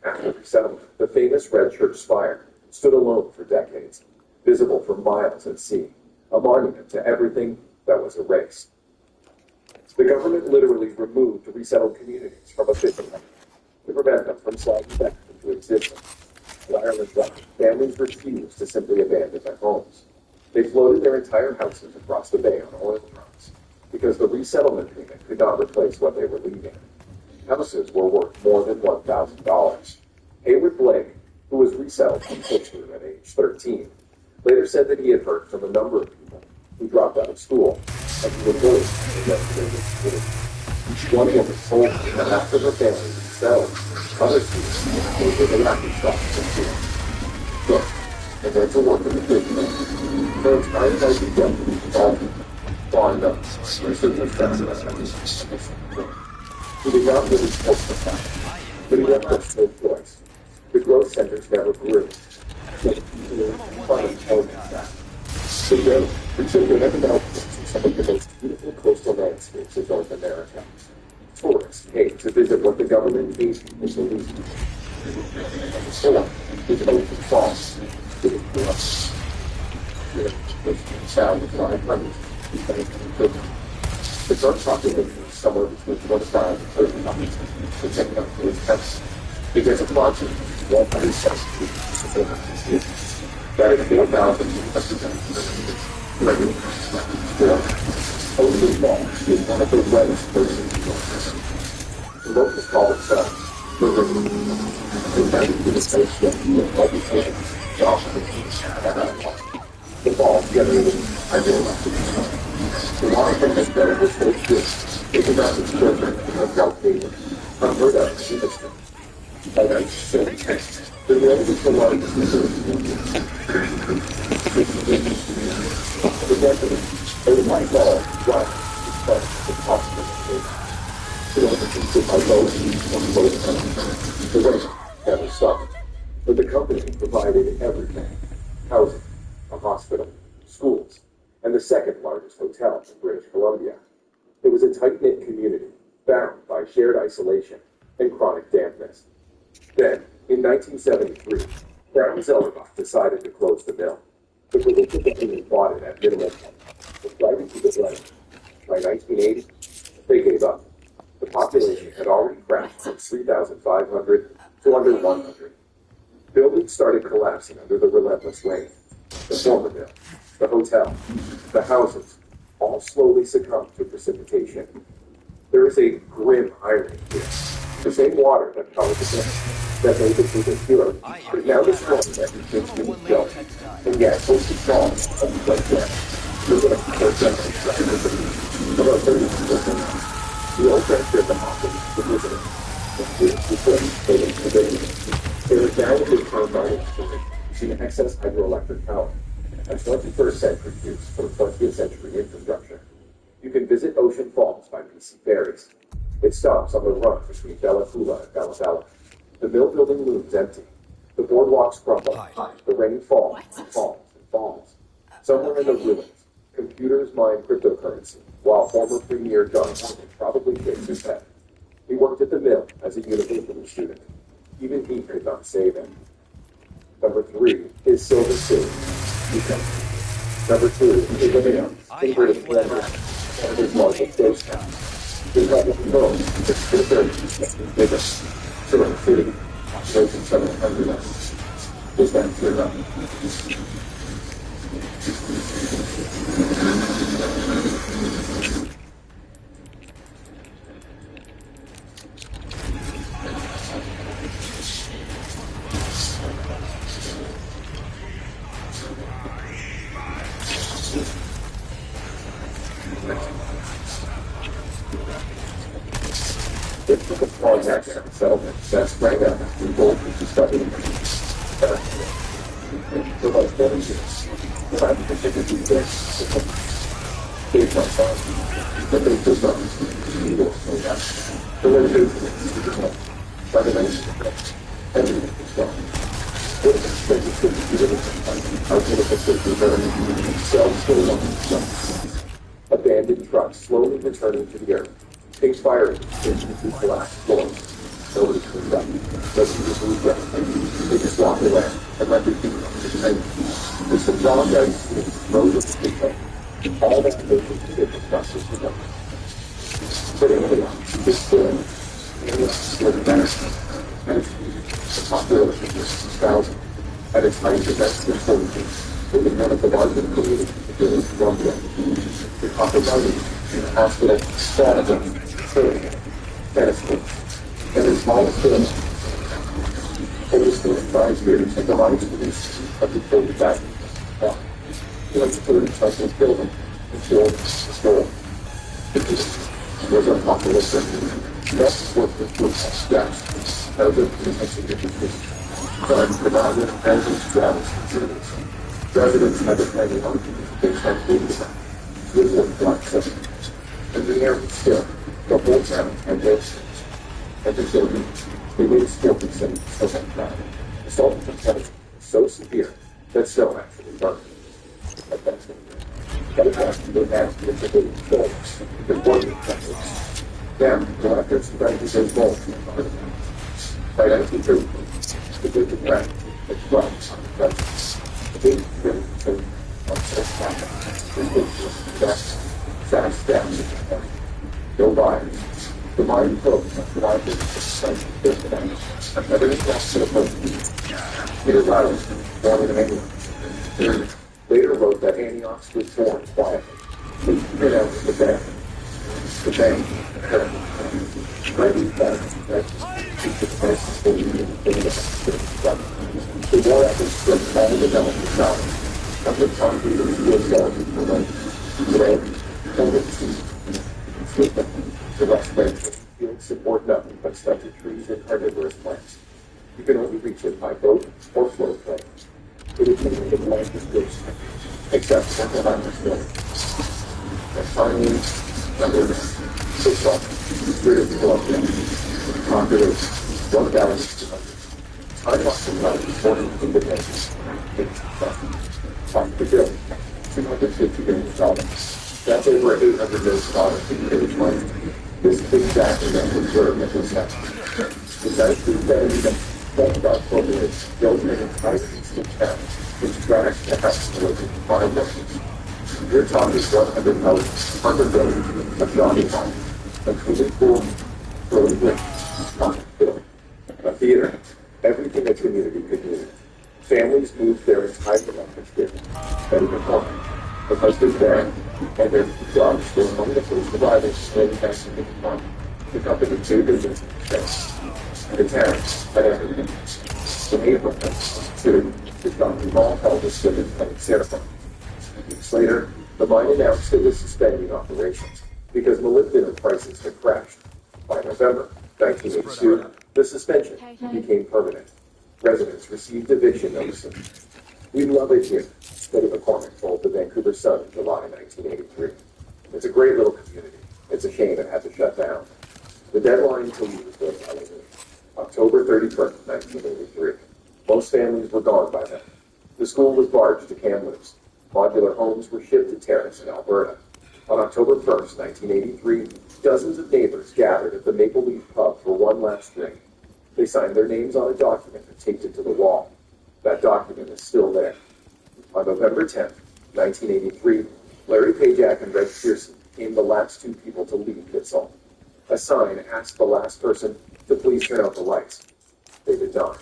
After resettlement, the famous Red Church spire stood alone for decades, visible for miles at sea, a monument to everything that was erased. The government literally removed resettled communities from official life to prevent them from sliding back into existence. In Ireland, families refused to simply abandon their homes. They floated their entire houses across the bay on oil drums because the resettlement payment could not replace what they were leaving. Houses were worth more than $1,000. Hayward Blake, who was resettled from Pittsburgh at age 13, later said that he had heard from a number of people who dropped out of school and who were bullied in their community. One woman told me that after her family resettled, other students moved to the acting shops and school. Look, and went to work in the business. Her entire life began falling up, research and facets. He did not really smoke the fact, but he left us no choice. The growth centers never grew. The research and economic some of the most beautiful coastal landscapes of North America. Tourists came to visit what the government gave them as a lease. So, the open falls to the cross. The sound of 500. The drug population is somewhere between 25 and 30,000. The technology is tense. Because of launching 170 facilities. That is 4,000 regular. Ocean Falls is one of the wettest places in North. The locals call themselves the river. They founded the station with publication, the falls generated hydroelectric. The water from this bed was so good, it was the children of Galcadia, unheard of in history. By 1976, the mill was the largest facility in the residents, they might all run because of the possibility. It only consists of boats and boats. The race never stopped, but the company provided everything: housing, a hospital, schools, and the second largest hotel in British Columbia. It was a tight-knit community, bound by shared isolation and chronic dampness. Then, in 1973, Brown Zellerbach decided to close the mill. The provincial government bought it at minimum was right into the blame. By 1980, they gave up. The population had already crashed from 3,500 to under 100. Buildings started collapsing under the relentless rain. The former mill, the hotel, the houses, all slowly succumbed to precipitation. There is a grim irony here. The same water that powered the mill, that made the Cleveland Hero, is now destroying everything human built. And yet, most of all, like that. About 30%. The old friendship and often the visitors. There is now a big time mining story using excess hydroelectric power and 21st century use for 20th century infrastructure. You can visit Ocean Falls by BC Ferries. It stops on the run between Bella Coola and Bella Bella. The mill building looms empty. The boardwalks crumble. The rain falls and falls and falls. Somewhere in the ruins, computers mine cryptocurrency, while former Premier John Hopkins probably shakes his head. He worked at the mill as a university student. Even he could not save him. Number 3 is Silver City. Number 2 is Linnea, in British Columbia, and his largest ghost town. His largest home is the third biggest Silver City, more than 700 is that clear up? It took a project and settlement that sprang up in both discovery. For about 7 years, the time to take it to this, they found that they could not do that. The way they By the 1990s, everything was gone. Witnesses said you couldn't do anything. Our political system burned, cells still on themselves. Abandoned trucks slowly returning to the earth. Pink fire engines into collapsed floors. Nobody cleaned up. Residents moved up. They just walked away and let their feet on the train. With some long ice streets, rows of people. All that conditions to different buses were done. But anyway, this still better. And the population was 6,000. At its height, the best of 40, it was one of the largest communities in the village of Columbia. The population in the hospital, Saturday, Thursday, Wednesday, and the smallest village. Over the 5 years, and the largest police of the building back. He went to 30 cycles building until the store. It was a popular city. Next worked with groups of staff. Elder police significant. Crimes provided as travels contributors. Residents had depended on things like food with one black system. And the air was still, the whole town and this. And the children, they made still considered so bad. The salt content was so severe that snow actually burned. That is why they asked if they did films, the warning techniques. Then, the records prevented their goals from the by 1930, the good brand, the drugs on the presence. The big film, on self-contact, ridiculous, fast steps, no buyers. The mind folks are provided with this damage. Evidence lost to the person. Peter Riles, born in England, later wrote that Antioch was born quietly. He hid out the bank. The bank, the war effort spread all the development south. Of the concrete of the U.S. soldiers for life. Today, over the West Bank fields support nothing but stunted trees and carnivorous plants. You can only reach it by boat or float plane. It is easy to land this goods, except for the Atlantic Snow. And finally, number 6 off, rid of the Columbia, population 1,200. Time off the mountain, 40 independence, 8,000. Top the bill, $250 million. That's over $800 million in each month. This is exactly that reserve that was set. It's actually better than that about corporates building an entire eastern town, which tracks the house to live in 5 workers. You're talking 100 houses, 100 buildings, a jogging line, a cleaning pool, road bridge, pocket building, a theater, everything a community could need. Families moved their entire life here, better than one, because they're there, and their jobs were among the first providers in 1951. The company too business the tariffs had everything. In April 1952, the company all held a civic in Santa Fe. Weeks later, the mine announced it was suspending operations because molybdenum prices had crashed. By November 1982, the suspension became permanent. Residents received eviction notices. "We love it here," Betty McCormick told the Vancouver Sun in July 1983. "It's a great little community. It's a shame it had to shut down." The deadline to leave was October 31st, 1983. Most families were gone by then. The school was barged to Kamloops. Modular homes were shipped to Terrace in Alberta. On October 1st, 1983, dozens of neighbors gathered at the Maple Leaf Pub for one last drink. They signed their names on a document and taped it to the wall. That document is still there. On November 10th, 1983, Larry Pajak and Red Pearson became the last 2 people to leave Kitsault. A sign asked the last person to please turn out the lights. They did not.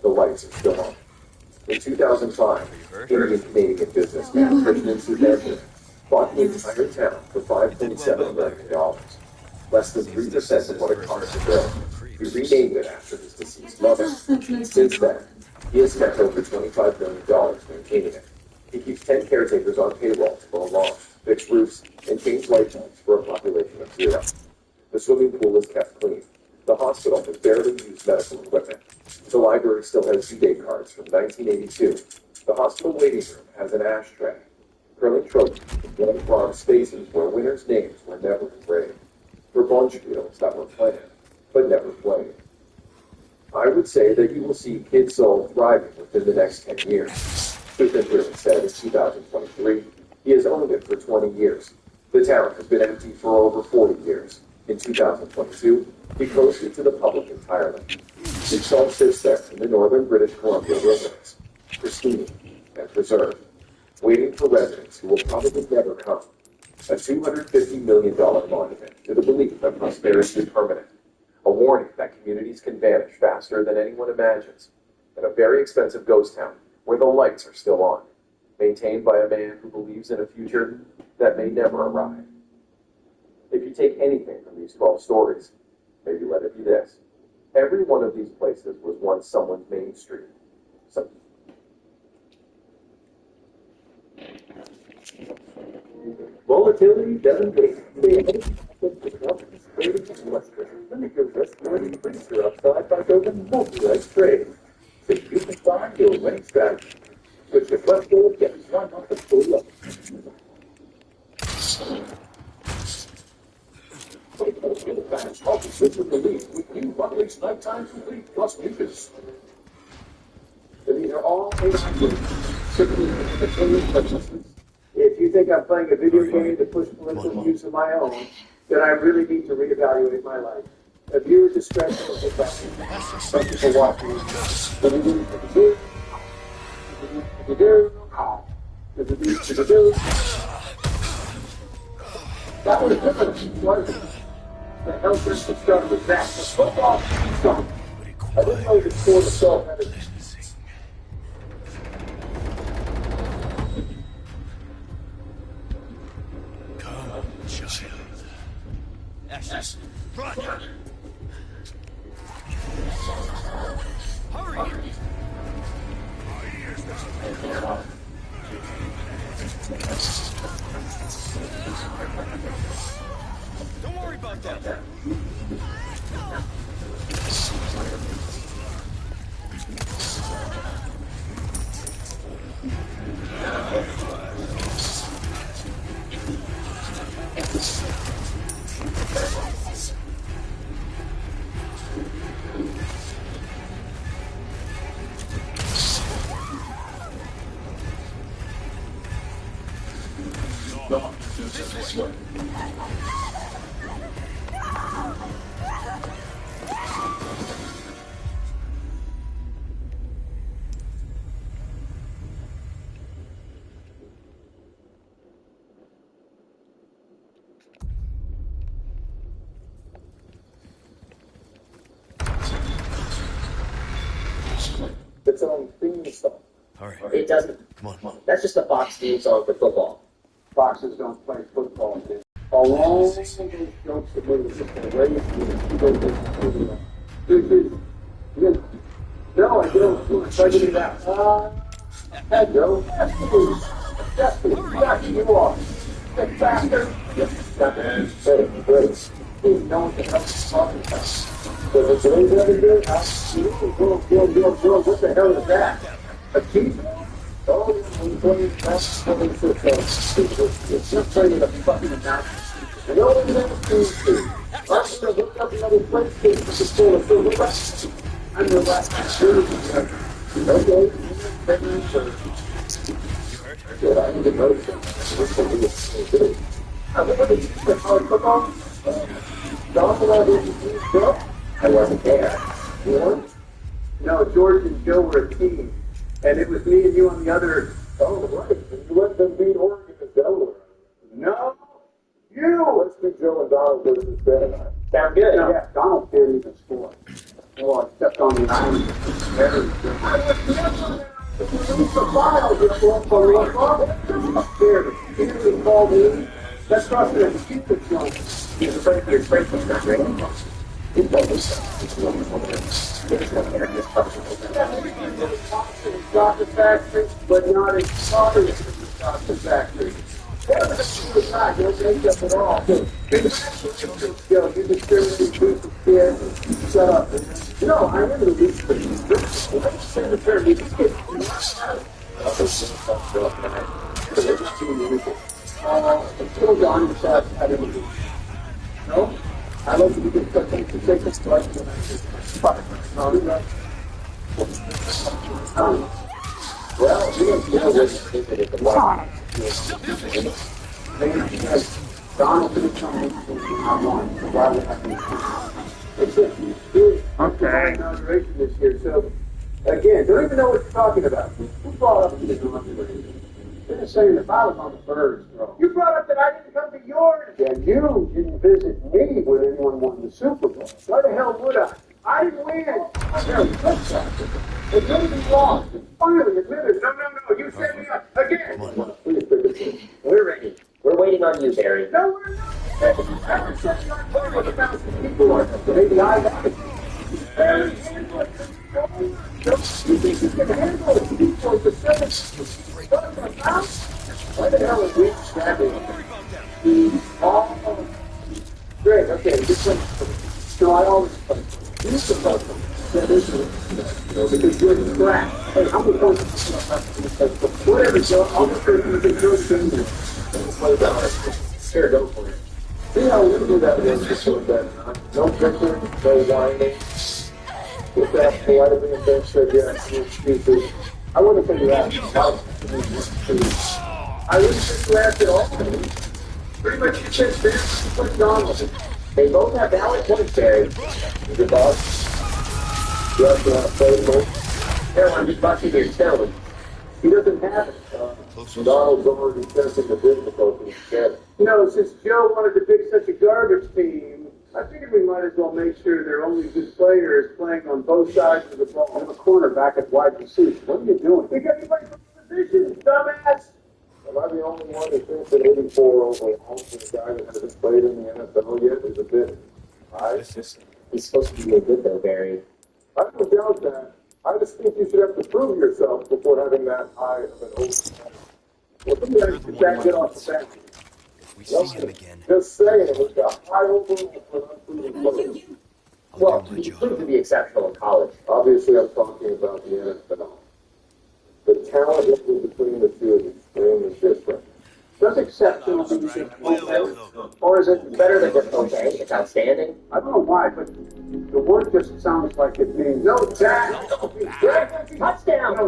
The lights are still on. In 2005, Indian Canadian businessman Krishnan Sudhanshu bought the entire town for $5.7 million. Less than 3% of what it cost to build. He renamed it after his deceased mother. Since then, he has spent over $25 million maintaining it. He keeps 10 caretakers on payroll to mow lawns, fix roofs, and change light bulbs for a population of 0. The swimming pool is kept clean. The hospital has barely used medical equipment. The library still has due-date cards from 1982. The hospital waiting room has an ashtray. Curling trophies and blood farm spaces where winners' names were never engraved. For bunch fields that were planned, but never played. would say that you will see Kid Soul thriving within the next 10 years. Smith & Wesson said in 2023, he has owned it for 20 years. The town has been empty for over 40 years. In 2022, he closed it to the public entirely. Kid Soul sits there in the northern British Columbia wilderness, pristine and preserved, waiting for residents who will probably never come. A $250 million monument to the belief that prosperity is permanent. A warning that communities can vanish faster than anyone imagines. And a very expensive ghost town where the lights are still on. Maintained by a man who believes in a future that may never arrive. If you take anything from these 12 stories, maybe let it be this. Every one of these places was once someone's main street. Volatility doesn't wait. Stay ahead of the company's trading in Western. Limit your risk when you bring your upside by building multi-leg trades. So you can find your winning strategy. Switch your flexible and get 1 month of full look. Switch with the lead with new one-week's nighttime complete plus mucus. So these are all purchases. If you think I'm playing a video game to push political views of my own, then I really need to reevaluate my life. A viewer discretion will take back. Thank you for watching. That was different. The hell just started with that. The football song. I didn't know the score was so better. Ashes, run! Hurry! Don't worry about that. Its own theme song. All right. It doesn't. Come on. That's just the Fox theme song for football. Foxes don't play football. Along those jokes that were raised No, I don't. Try to do that. Hello. That's exactly you are. Get faster. Yes, great. Please don't get up talking about. So if today's very good, what the hell is that? A cheese? Oh, we're playing that's it's not playing the fucking announcement. And all of them things too. I'm going to look up another place to control the silver rest. I'm the last sure. Okay, good, I need to notice it. I wasn't there. You know? No, George and Joe were a team. And it was me and you on the other. Oh, right. You let them beat Oregon and Delaware. No, you. Let's be Joe and Donald versus Ben. Sounds good. No, yeah, Donald can't even score. Oh, I stepped on the iron. Very good. He called me. That's not the stupid one. He's afraid of your breakfast, not drinking. It's chocolate factory, but not as sorry as the chocolate factory. Don't make up at all. You discriminate group of kids. Shut up. No, I remember the week. No? I love to be good. Take this twice. Well, me and Joe was visited the market. Donald didn't come in I want. Why would I be? It's just okay. Inauguration this year, so again, don't even know what you're talking about. Who brought up the inauguration? They're just saying if I was on the birds, bro. You brought up that I didn't come to yours. Yeah, you didn't visit me when anyone won the Super Bowl. Why the hell would I? I didn't win. It couldn't be lost. Finally admitted. No. You set me up again. We're ready. We're waiting on you, Barry. No, we're not. Ever set me on fire with 1,000 people or something. Maybe I got it. Barry, handle it. You think you can handle it? People for 7 Why the hell is we standing? Oh, great. Okay, this one. No, I always play. You're supposed to. Because you're the crap. Hey, I'm the one. Whatever, Joe. I'll just go to the Joe Jr. Play that. Here, go for it. See how we do that again? Just with that. No drinking, no whining. With that politely and then said, yeah, excuses. I wouldn't think you asked. I wouldn't think you asked at all. Pretty much you said Barry Donald. They both have valid points, Barry. Your boss. You also want to play the ball? Here, I'm just busting your stone. He doesn't have it. Donald's already testing the difficulty instead. You know, since Joe wanted to pick such a garbage team, I figured we might as well make sure their only good player is playing on both sides of the ball. I'm a cornerback at wide receiver. What are you doing? We got anybody from the position, dumbass! Am I the only one who thinks that 84 overall for the guy that hasn't played in the NFL yet is a bit high? He's supposed to be good, though, Barry. I don't doubt that. I just think you should have to prove yourself before having that high of an overall. Well, let me get off the bench. If we see him again. Just saying, it was a high overall for an unproven player. Well, he proved to be exceptional in college. Obviously, I'm talking about the NFL. The talent level between the two is extremely different. Does exceptional mean just okay? Or is it Better than just okay. It's outstanding. I don't know why, but the word just sounds like it means no tackle. Touchdown! No,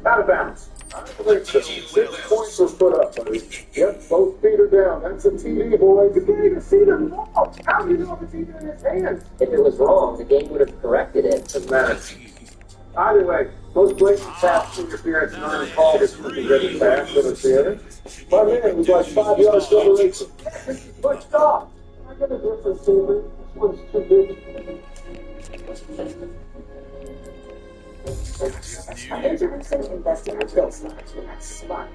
out of bounds. I believe so. 6 points were put up, buddy. Yep, both feet are down. That's a TD, boy. You can't even see the ball. How do you know if it's even in his hands? If it was wrong, the game would have corrected it. Doesn't matter. Either way, most blatant pass interference and uncalled is pretty good pass interference. My man was like 5 yards separation. This is pushed off. I get a different feeling. This one's too big. Introducing investing with Billsmart. Smart.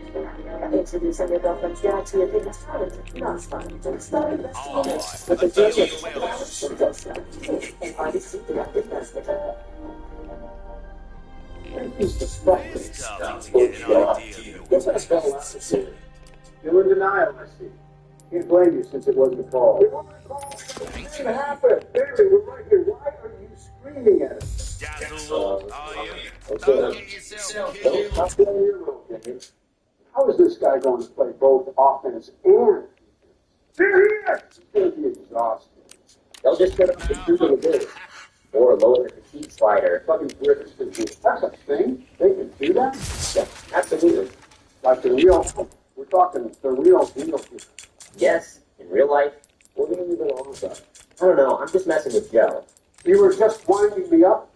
Introducing your girlfriend's dad to your biggest talent, not smart. Start investing in it with the GX balance from Billsmart. An RBC direct investing. He's disgusting. What's that spell out to see? You're in denial, I see. Can't blame you since it wasn't a call. It wasn't a call. It didn't happen. Barry, we're right here. Why are you screaming at us? How is this guy going to play both offense and they're here? He's going to be exhausted. They'll just put up the truth of the bit. Or lower the fatigue slider. Fucking British can do that's a thing. They can do that? Yeah, absolutely. Like the real, we're talking the real deal. Yes, in real life. What are you even on about? I don't know, I'm just messing with Joe. You were just winding me up?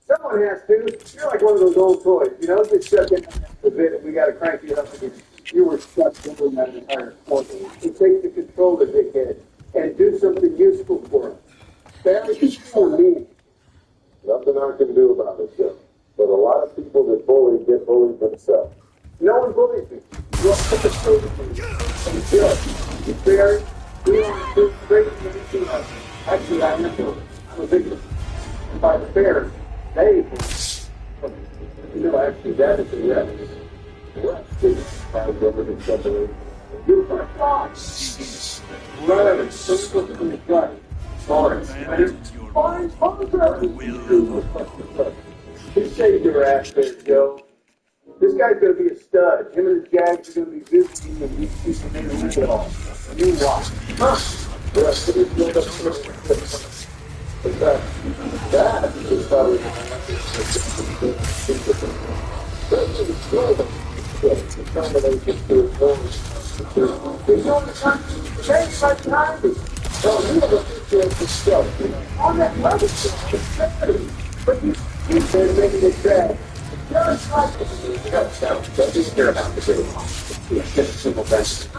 Someone has to. You're like one of those old toys, you know? Just shut in a bit and we got to crank you up again. You were stuck doing that entire quarter. To take the control of the head and do something useful for us. That is for me. Nothing I can do about it, Joe. But a lot of people that bully get bullied themselves. No one bullies me. You all put the truth in me. And Joe, you Barry, we want to do great things. Actually, I am doing. I'm a victim. And by the Bears, they, you know, actually, that is the rest. The rest is how government separation. You first off. Right, so from the gut. Lawrence, fine, you saved your ass there, Joe. This guy's going to be a stud. Him and his Jags are going to be visiting and these people in the league at all. You watch. That is probably determination to ignore. There's only time to change my time. So you have a picture of yourself. On that level, but you said making it bad. Just like don't just care about the video. It's just a simple message.